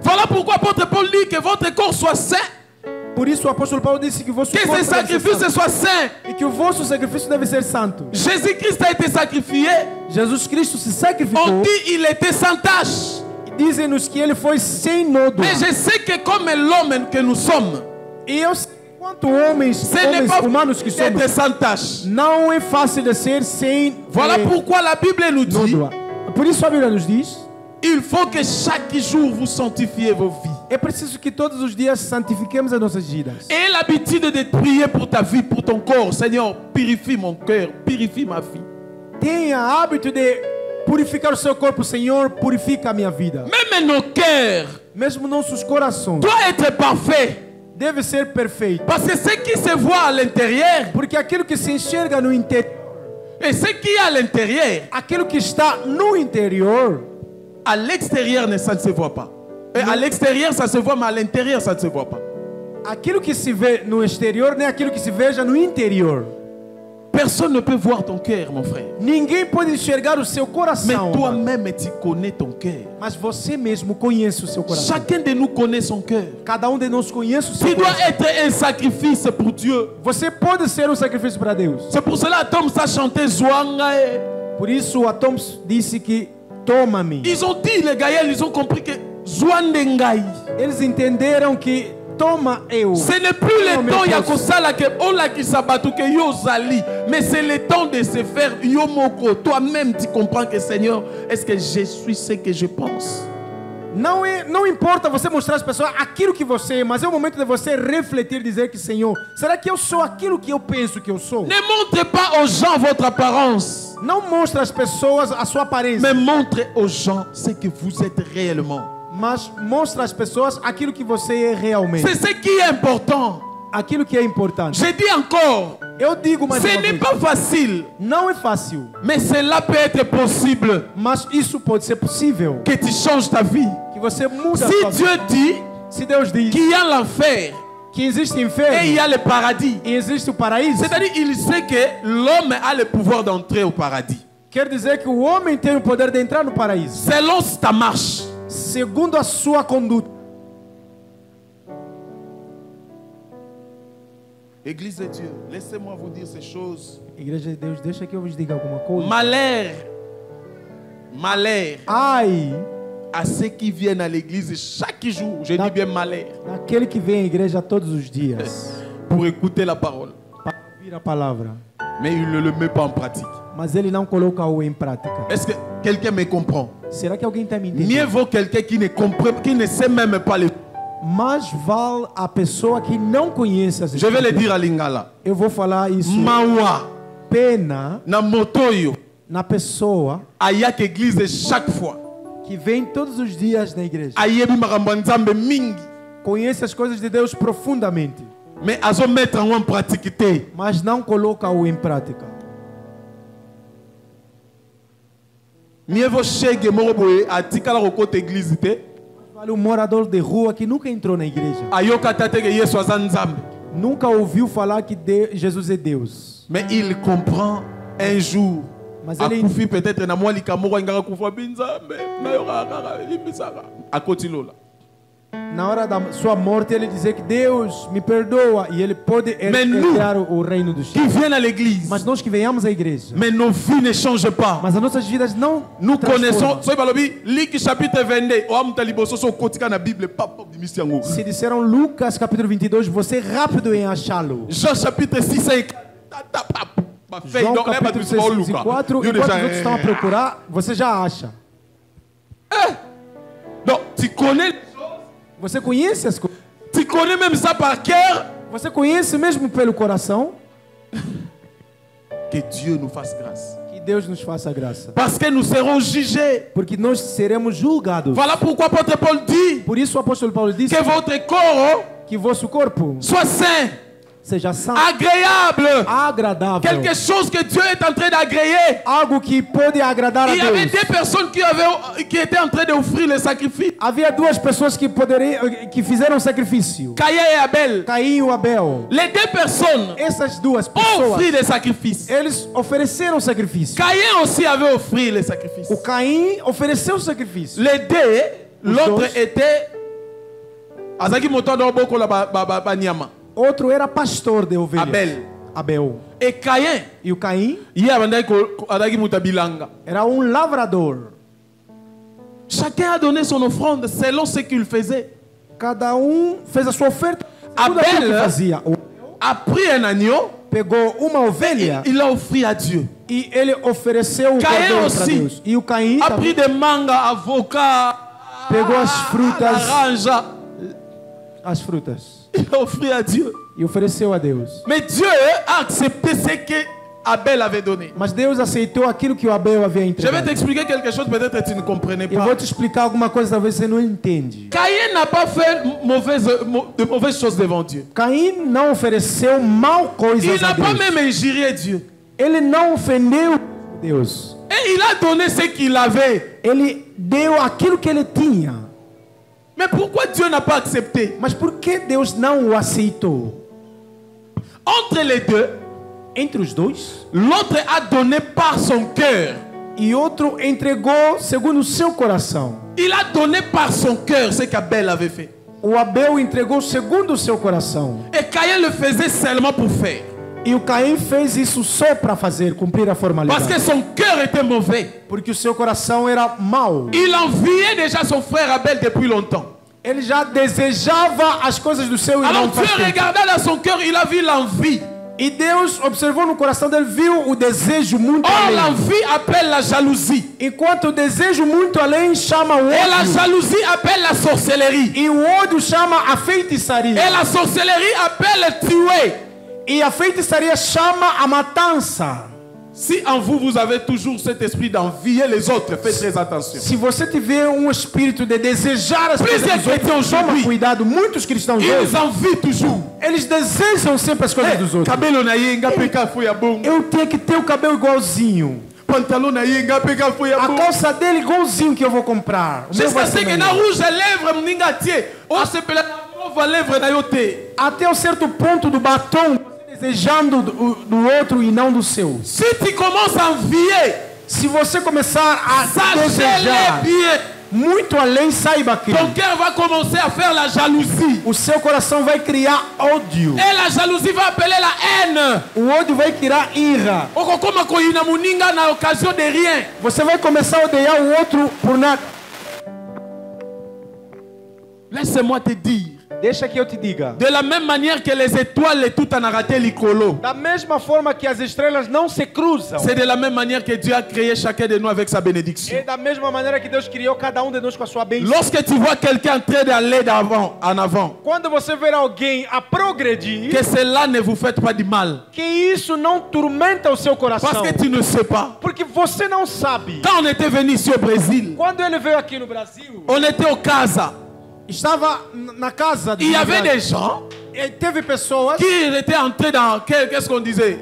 Voilà pourquoi apôtre Paul dit que votre corps soit saint, Por isso o apóstolo Paulo disse que o vosso que corpo ces deve ser sacrifices santo. soient saints. E que o vosso sacrifício deve ser santo. Jésus-Christ a été sacrifié. Jesus Cristo se On sacrificou. dit qu'il était sans tache. Dizem-nos que ele foi sem nodo. Mais je sais que comme l'homme que nous sommes, E eu Quanto homens, Ce n'est homens pas humanos que somos, être sans tâche. não é fácil de ser sem Voilà pourquoi la Bible nous dit, nódoa. Por isso a Bíblia nos diz, il faut que chaque jour vous sanctifiez vos vies. é preciso que todos os dias santifiquemos as nossas vidas. Et l'habitude de prier pour ta vie, pour ton corps. Seigneur, purifie mon cœur, purifie ma vie. Tenha hábito de purificar o seu corpo, Senhor, purifica a minha vida. Même nos cœurs Mesmo nossos corações doivent être parfaits. deve ser perfeito. Parce que ce qui se voit à l'intérieur Porque aquilo que se enxerga no interior, et ce qui est à l'intérieur, aquilo que está no interior, à l'extérieur, ça ne se voit pas. Et à l'extérieur, ça se voit, mais à l'intérieur, ça ne se voit pas. aquilo que se vê no exterior nem aquilo que se veja no interior. Personne ne peut voir ton cœur, mon frère. Ninguém pode enxergar o seu Mais coração, toi-même, tu connais ton cœur. mas você mesmo conhece o seu coração. Chacun de nous connaît son cœur. Cada de nós conhece o seu Tu dois coração. être un sacrifice pour Dieu. Você pode ser um sacrifício para Deus. C'est pour cela que Tom ça chanté Zouangae. Por isso a Toms disse que toma-me. Ils ont dit, les Gaëls, ils ont compris que Zouandengai. Eles entenderam que toma eu. Ce n'est plus le temps Yakosala que Ola qui sabatu que Yozali, mais c'est le temps de se faire Yomoko. Toi-même, tu comprends que Seigneur, est-ce que je suis ce que je pense? Não importa você mostrar às pessoas aquilo que você é, mas é o momento de você refletir e dizer que, Senhor, será que eu sou aquilo que eu penso que eu sou? Ne montrez pas aux gens votre apparence, Não mostre às pessoas a sua aparência, mais montrez aux gens ce que vous êtes réellement. mas mostre às pessoas aquilo que você é realmente. C'est ce qui est important. Aquilo que é importante. Je dis encore, Eu digo mais ce uma n'est vez, pas facile, não é fácil, mais cela peut être possible mas isso pode ser possível. que tu changes ta vie. Que você muda a Si sua Dieu vida. dit Se Deus diz qu'il y a l'enfer que existe et il inferno y a le paradis, e existe o paraíso, c'est-à-dire il sait que l'homme a le pouvoir d'entrer au paradis. quer dizer que o homem tem o poder de entrar no paraíso, Selon ta marche. segundo a sua conduta. Église de Dieu, laissez-moi vous dire ces choses. Igreja de Deus, deixa que eu vos diga alguma coisa. Malheur, malheur Ai à ceux qui viennent à l'église chaque jour. Je dis bien malheur daquele que vem à igreja todos os dias pour écouter la parole. para ouvir a palavra, Mais il ne le met pas en pratique. mas ele não coloca-o em prática. Est-ce que quelqu'un me comprend? Será que alguém está me Mieux entendendo? vaut quelqu'un qui ne comprend, qui ne sait même pas le. Mais vale a pessoa que não conhece as Je vais le escrituras. dire à Lingala. Eu vou falar isso. Mawa Pena na motoyo na pessoa ayak église chaque fois. que vem todos os dias na igreja. Ayebi makambo nzambe mingi. Conhece as coisas de Deus profundamente, Mais azo mettre en pratique te. mas não coloca-o em prática. Mieux vaut chegue moroboye atikala ko côté église te. Vale um morador de rua que nunca entrou na igreja, Ayoka tate que Yesu aza nzambe. nunca ouviu falar que Jesus é Deus, Mais il comprend un jour. mas ele Akufi peut-être na moi likamoko ngaka kufa binzambe. Na yoka kaka limbisaka. Akotilola. na hora da sua morte ele dizer que Deus me perdoa e ele pode Mais nous, herdar o reino dos Qui céus. viennent à l'église. Mas nós que venhamos à igreja, Mais nos vies ne changent pas. mas as nossas vidas não Nous connaissons, transformam. soy balobi, Luc chapitre 22, o amta liboso so kotika na Bible, papa dimisi yango. Se disseram Lucas capítulo 22, você é rápido em achá-lo. Jean chapitre 6, 5, João capítulo 6 e 4, enquanto os outros estão a procurar, você já acha. Donc, tu connais, Você conhece as coisas. tu connais même ça par cœur. Você conhece mesmo pelo coração. Que Dieu nous fasse grâce. Que Deus nos faça graça. Parce que nous serons jugés. Porque nós seremos julgados. Voilà pourquoi apôtre Paul dit Por isso o apóstolo Paulo disse que votre corps que vosso corpo soit saint, seja santo, agréable. agradável. Quelque chose que Dieu est en train d'agréer. Algo que pode agradar a Il y avait Deus. deux personnes qui étaient en train d'offrir le sacrifice. Havia duas pessoas que fizeram sacrifício. Caïn et Abel. Caim e o Abel. Les deux personnes Essas duas ont pessoas, offert des sacrifices. eles ofereceram sacrifício. Caïn aussi avait offert les sacrifices. O Caim ofereceu o sacrifício. Les deux, l'autre dois. était Azaki motondo boko la ba nyama. Outro era pastor de ovelhas. Abel. Et Caïn, E o Caim il y a adaki mutabilanga. era lavrador. Chacun a donné son offrande selon ce qu'il faisait. Cada fez a sua oferta. Abel, Tudo aquilo que fazia. O a pris un agneau, pegou uma ovelha il l'a offert à Dieu. e ele ofereceu o Caim cordeiro para aussi. Deus. E o Caim A pris des mangas, avocats, pegou as frutas, oranges, as frutas il l'a offert à Dieu. e ofereceu a Deus. Mais Dieu a accepté ce que Abel avait donné. Mas Deus aceitou aquilo que o Abel havia Je vais entregado. t'expliquer quelque chose, peut-être que tu ne comprenais Eu pas. vou te explicar alguma coisa, talvez você não entende. Caïn n'a pas fait de mauvaises choses devant Dieu. Caim não ofereceu mal Il coisas a n'a pas Deus. même injurié Dieu. Ele não ofendeu Deus. Et il a donné ce qu'il avait. Ele deu aquilo que ele tinha. Mais pourquoi Dieu n'a pas accepté? Mas por que Deus não o aceitou? Entre les deux, Entre os dois, l'autre a donné par son cœur. e outro entregou segundo o seu coração. Il a donné par son cœur ce qu'Abel avait fait. O Abel entregou segundo o seu coração. Et Caïn le faisait seulement pour faire. E o Caim fez isso só para fazer, cumprir a Parce formalidade. que son cœur était mauvais. Porque o seu coração era mau. Il enviait déjà son frère Abel depuis longtemps. Ele já desejava as coisas do seu irmão. Alors Dieu faz tempo. regardait dans son cœur, il a vu l'envie. E Deus observou no coração dele, viu o desejo muito Or, além. l'envie appelle la jalousie. Enquanto o desejo muito além chama o Et la ódio. jalousie appelle la sorcellerie. E o ódio chama a feitiçaria. Et la sorcellerie appelle tuer. E a feitiçaria chama a matança. Si en vous, vous avez toujours cet esprit d'envier les autres, faites très attention. Se você tiver um espírito de desejar as coisas Plusieurs dos outros, chrétiens toma aujourd'hui, cuidado. Muitos cristãos ils hoje, envient toujours. eles desejam sempre as coisas dos outros. Cabelo na yenga peka fuya bom. Eu tenho que ter o cabelo igualzinho. Pantalon na yenga peka fuya A bom. calça dele igualzinho que eu vou comprar. O meu Jusqu'à vai ce ser que na melhor. rouge lèvre mninga tie. On se pela na nova lèvre na yote. Até um certo ponto do batom, você desejando do outro e não do seu. Si tu commences à envier, Se você começar a sachez-le desejar bien. muito além, saiba que Ton cœur va commencer à faire la jalousie. o seu coração vai criar ódio. Et la jalousie va appeler la haine. O ódio vai criar ira. Okokoma koyina muninga na occasion de rien. Você vai começar a odiar o outro por nada. Laisse-moi te dire. Deixa que eu te diga. De la même manière que les étoiles et tout en a raté l'icolo. Da mesma forma que as estrelas não se cruzam. C'est de la même manière que Dieu a créé chacun de nous avec sa bénédiction. É da mesma maneira que Deus criou cada de nós com a sua bênção. Lorsque tu vois quelqu'un en train d'aller en avant, Quando você ver alguém a progredir, que cela ne vous fait pas du mal. que isso não turmenta o seu coração. Parce que tu ne sais pas. Porque você não sabe. Quand on était venu ici au Brésil, Quando ele veio aqui no Brasil, on était au Casa. estava na casa de Il y avait des gens E teve pessoas qui étaient entrés dans, qu'est-ce qu'on disait,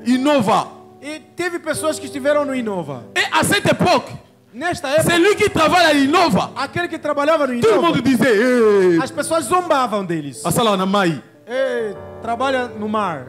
Innova. e teve pessoas que estiveram no Inova. Et à cette époque, Nesta época, celui qui travaille à Innova, aquele que trabalhava no tout le Inova, monde disait, as pessoas zombavam deles. Asala na mai, Trabalha no mar.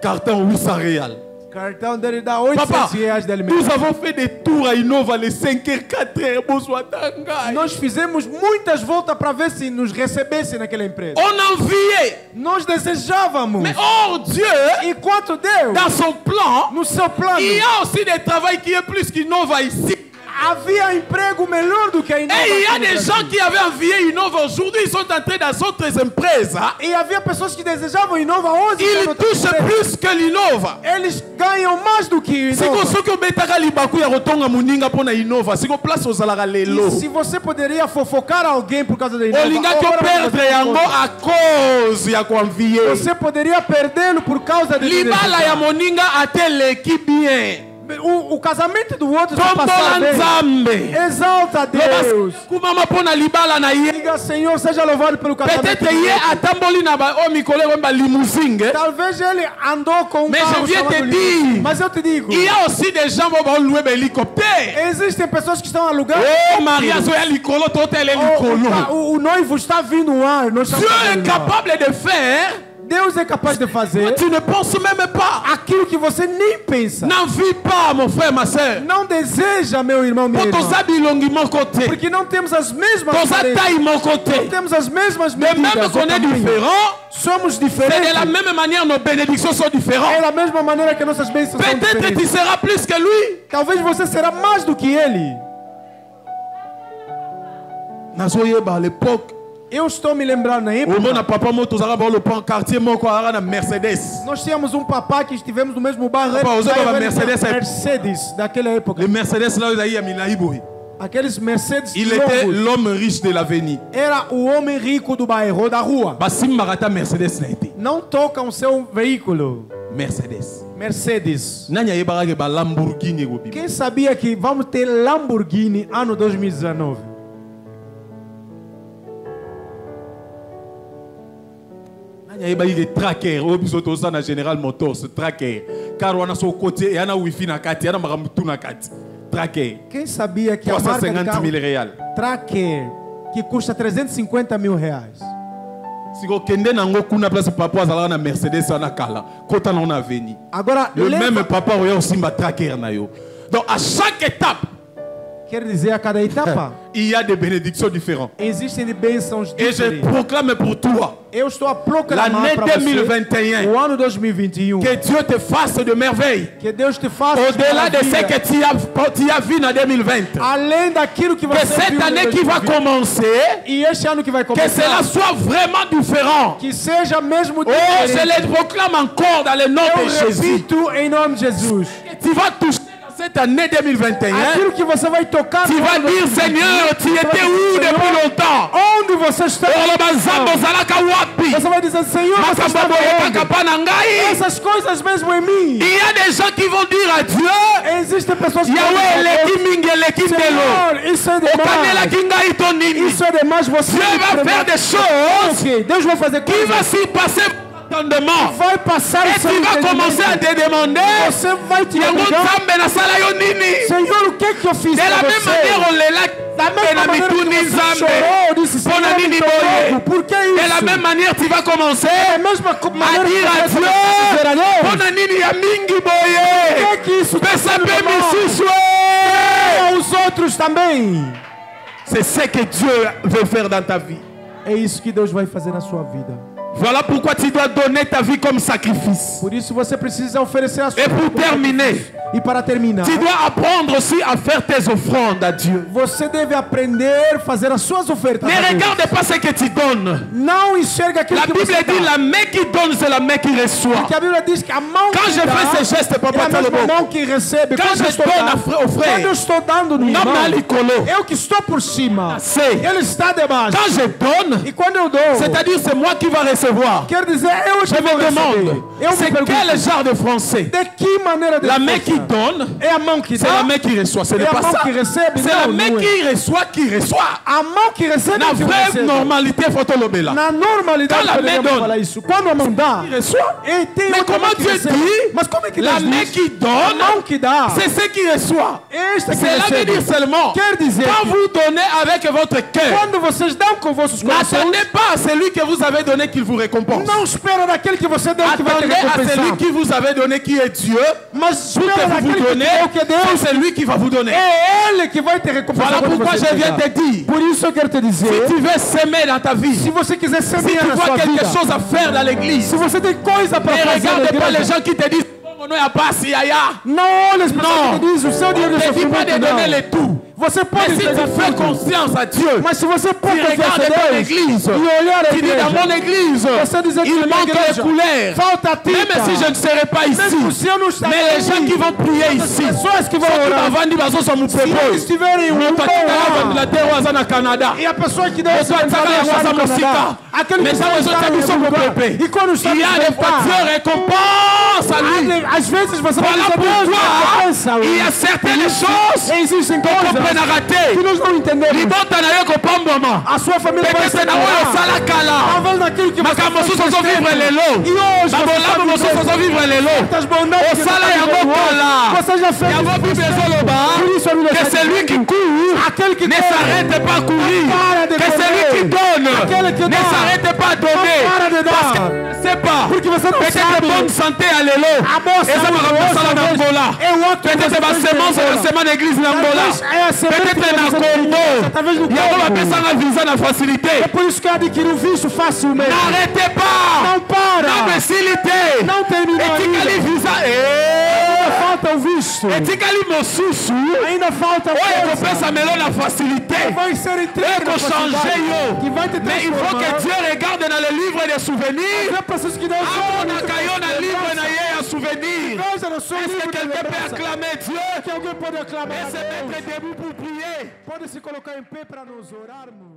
carton 800 réal. Cartão dele dá Papa, R$800 dele nous mesmo. avons fait des tours à Innova les 5h, 4h, bonsoir Tangai. Nós fizemos muitas voltas para ver se nos recebesse naquela empresa. On enviait. Nós desejávamos. Mais or Dieu, Enquanto Deus, dans son plan, no seu plano, il y a aussi des travails qui est plus qu'Innova ici. havia emprego melhor do que a Inova. Et il y a aqui no des Brasil. gens qui avaient envié Innova aujourd'hui, ils sont entrés dans d'autres empresas. E havia pessoas que desejavam Inova hoje. Ils quando touchent plus que l'Innova. Eles ganham mais do que Si Inova. soki obetaka libaku ya kotonga moninga mpona Innova, siko place ozalaka lelo. E se você poderia fofocar alguém por causa da Inova, Olingaki ora, operdre yango a cause ya koenvie. você poderia perdê-lo por causa de Libala ya moninga ateleki bien. o casamento do outro vai Tombola passar bem. nzambe. Exalta a Deus. Kumama mpona libala na ye. Diga, Senhor, seja louvado pelo casamento. Peut-être ye atamboli na ba o mikolo ba limousine. Talvez ele andou com um Mais carro je viens te chamado dire, Limousine. Mas eu te digo, Il y a aussi des gens qui vont louer des hélicoptères. existem pessoas que estão alugando. Oh, Maria, soya likolo, totel likolo. O noivo está vindo no ar. Nós estamos Dieu est fazendo no ar. capable de faire. Deus é capaz de fazer Tu ne penses même pas. aquilo que você nem pensa. N'envie pas, mon frère, ma soeur. Não deseja, meu irmão, minha Pour irmã. ton sabi longi mon côté. Porque não temos as mesmas Ton sa paredes. taille mon Não côté. temos as mesmas De même medidas. qu'on est tamanho. différents, Somos c'est de diferentes. la même manière nos bénédictions sont É différentes. da mesma maneira que nossas bênçãos são Peut-être tu diferentes. seras plus que lui. Talvez você será mais do que ele. Nazoyeba à l'époque, Eu estou me lembrando na Au época. moins, papa, moi, tous arabes, le pan quartier, moi, quoi, na Mercedes. Nós tínhamos um papá que estivemos no mesmo bairro. Papa, você bairro vai Mercedes, é- Mercedes daquela época. Le Mercedes, là, il y a Milaïboui. Aqueles Mercedes Il était longos. l'homme riche de l'avenue. Era o homem rico do bairro, da rua. Bassim Marata Mercedes n'a été. Não tocam seu veículo. Mercedes. Mercedes. Nanya Yebarage ba Lamborghini go bibi. Quem sabia que vamos ter Lamborghini ano 2019? Nanya Yebarage tracker. O biso to ça na General Motors tracker. Car wana so côté et ana wifi na kati, ana maramutu na kati. Tracker. Quem sabia que a marca de 350 carro 000 real. Tracker, que custa 350 mil reais. Si go kende nango kuna place papa azala na Mercedes ana kala. Kota na na avenue. Agora, Le leva- même papa oya osimba tracker na yo. Donc à chaque étape, quer dizer, a cada etapa il y a des bénédictions différentes. existem bênçãos Et je diferentes. proclame pour toi Eu estou a proclamar l'année para você 2021 o ano 2021. que Dieu te fasse de merveilles. Que Deus te faça Au-delà de ce maravilha. que tu as vu en 2020. Além daquilo que Que você cette viu no année qui va 2020. commencer, E este ano que vai que começar, cela soit vraiment différent. que seja mesmo Oh, je diferente. les proclame encore dans le nom Eu de Jésus. repito em nome de Jesus. Tu vas toucher dans cette année 2021. Aquilo que você vai tocar Tu no vas ano dire, 2021, Seigneur, tu étais où depuis longtemps? onde você está? Oh, bazambo zalaka wapi? Você vai dizer, Senhor, você está Makambo boyekaka onde? pa na ngai. Essas coisas mesmo em mim. Il y a des gens qui vont dire à Dieu, Existem pessoas que Yahweh eleki mingi eleki ndelo. Senhor, isso é demais. Okanelaki ngai to nini? Isso é demais. Você Dieu va faire des choses Ok, Deus vai fazer qui va coisas. s'y passer attendement. Vai passar Et o seu tu vas commencer à entendimento. te demander, Você vai te yango perguntar, nzambe nasala yo nini? Senhor, o que que eu fiz De la para même você? manière, on lela Da nzambe mesma na maneira que mituni você nzambe. chorou, disse, Mpona Senhor, nini então, boye? por que De la isso? même manière, tu vas commencer Da mesma à maneira dire à que você Dieu, vai dizer a Deus, mpona nini ya mingi por boye? que isso está Pesa sendo pe mal? misusu e. Aos outros também. C'est ce que Dieu veut faire dans ta vie. É isso que Deus vai fazer na sua vida. Voilà pourquoi tu dois donner ta vie comme sacrifice. Por isso você precisa oferecer a sua Et pour terminer, E para terminar, tu dois apprendre aussi à faire tes offrandes à Dieu. você deve aprender a fazer as suas ofertas. Ne a Deus. regarde pas ce que tu donnes. Não enxerga aquilo La que Bible você dit dá. la main qui donne, c'est la main qui reçoit. Porque a Bíblia diz que a mão Quand que je dá fais ces gestes, é papa, a tu le mesma bon. mão que recebe. Quand Quando eu je estou donne dando, au frère, quando eu estou dando no não irmão, na licolo. eu que estou por cima, C'est. ele está debaixo. Quand je donne, E quando eu dou, c'est-à-dire c'est moi qui va recevoir. quer dizer, eu Je que vou me receber. demande, Eu me c'est quel pergunto, genre de français? de que maneira de La main força? qui donne, É a mão que c'est dá? la main qui reçoit. Ce É n'est a pas mão ça. que recebe? C'est la Não, main não é. qui reçoit. A mão que recebe Na é que vraie recebe. normalité, faut te le bela. Na normalidade, Quand la main poderíamos donne, falar isso. Quando a mão dá, Qui reçoit. e tem Mais outra comment mão que Dieu recebe. dit, Mas como é que la Deus main diz? qui A donne, mão que dá, c'est ce qui reçoit. esta que Cela veut recebe. dire seulement, Quer dizer quand que vous donnez avec votre cœur, quando vocês dão com vossos corações, n'attendez pas à celui que vous avez donné qu'il vous récompense. não espera daquele que você deu que vai te Attendez à celui recompensar. qui vous avez donné qui est Dieu. Mas Tout que espera vous daquele vous que te donnez, deu que é Deus. c'est lui qui va vous donner. É Ele que vai te recompensar. Voilà quando pourquoi você je viens pegar. te dire, Por isso eu quero te dizer, si tu veux s'aimer dans ta vie, se você quiser si semear tu na vois sua quelque vida, chose à faire dans l'église, se você tem coisa para ne fazer na regarde pas les igreja, gens qui te disent, oh, non, il n'y a pas si, yaya. não olhe as pessoas Não. que te dizem o seu dinheiro de Ne dis pas de sofrimento, donner não. le tout. Você Mais pode si tu entregar fais tudo. confiance à Dieu, Mas se você pôr tu confiança regardes em dans Deus l'église, e olhar a tu dis dans mon igreja, église, você dizer que il na manque igreja les couleurs. falta a tinta. Même si je ne serai pas ici, Mesmo se eu não estar mais les gens aqui, qui vont prier as ici, pessoas que vão ceux qui orar, vont vendre bazo sont mon se eles propos. estiverem um Moto bom akitaka ar, ventilateur waza na Canada. e a pessoa que deu Moto esse ataka ya waza mosika. aquele Mais que ça está wazo no tabiso lugar, mon pepe. e quando está Il y a des fois Dieu récompense à lui. às vezes você vai Voilà dizer, Deus, pourquoi il y a certaines choses existem qu'on coisas peut rater. que nós não entendemos. Libota na yo kopambama. A sua família vai Peut-être na oyo osala kala. talvez naquilo que você Makambo fez mosusu ozovivre tempo. lelo. E hoje você Babolamu mosusu está ozovivre lelo. certas bondades que Osala você está yango vivendo hoje. kala. Você já fez Yango isso. Bible ezoloba Por isso a Bíblia que está celui qui court aquele que ne corre, s'arrête pas à courir. para de Que correr. celui qui donne Aquele que ne dá, s'arrête pas à donner. para de Parce dar. que ne sait pas. Porque você não Peut-être sabe. bonne santé à l'élo. A boa Et ça saúde va hoje, ça na talvez, Angola. é o outro que Peut-être você ma fez semence em na Angola. semana église na Angola. Talvez é a semente Peut-être que na você Congo. fez, talvez no Yango Congo. bapesanga visa na facilité. É por isso que eu adquiri o vício facilmente. N'arrêtez pas. Não para. Imbécilité. Não terminou Etikali ainda. visa. Falta o vício. isso. etikali mosusu Ainda falta oyo força. kopesa melo na facilité Vai ser entregue na changer yo. que vai te Mais il faut que transformar. Dieu regarde dans le livre des souvenirs. Tem pessoas que Deus amonaka yo na livre na ye ya souvenir. Veja no seu Est-ce livro que de quelqu'un peut lembrança. acclamer Dieu Que alguém pode aclamar et a se mettre Deus. debout pour prier? Pode se colocar em pé para nos orarmos.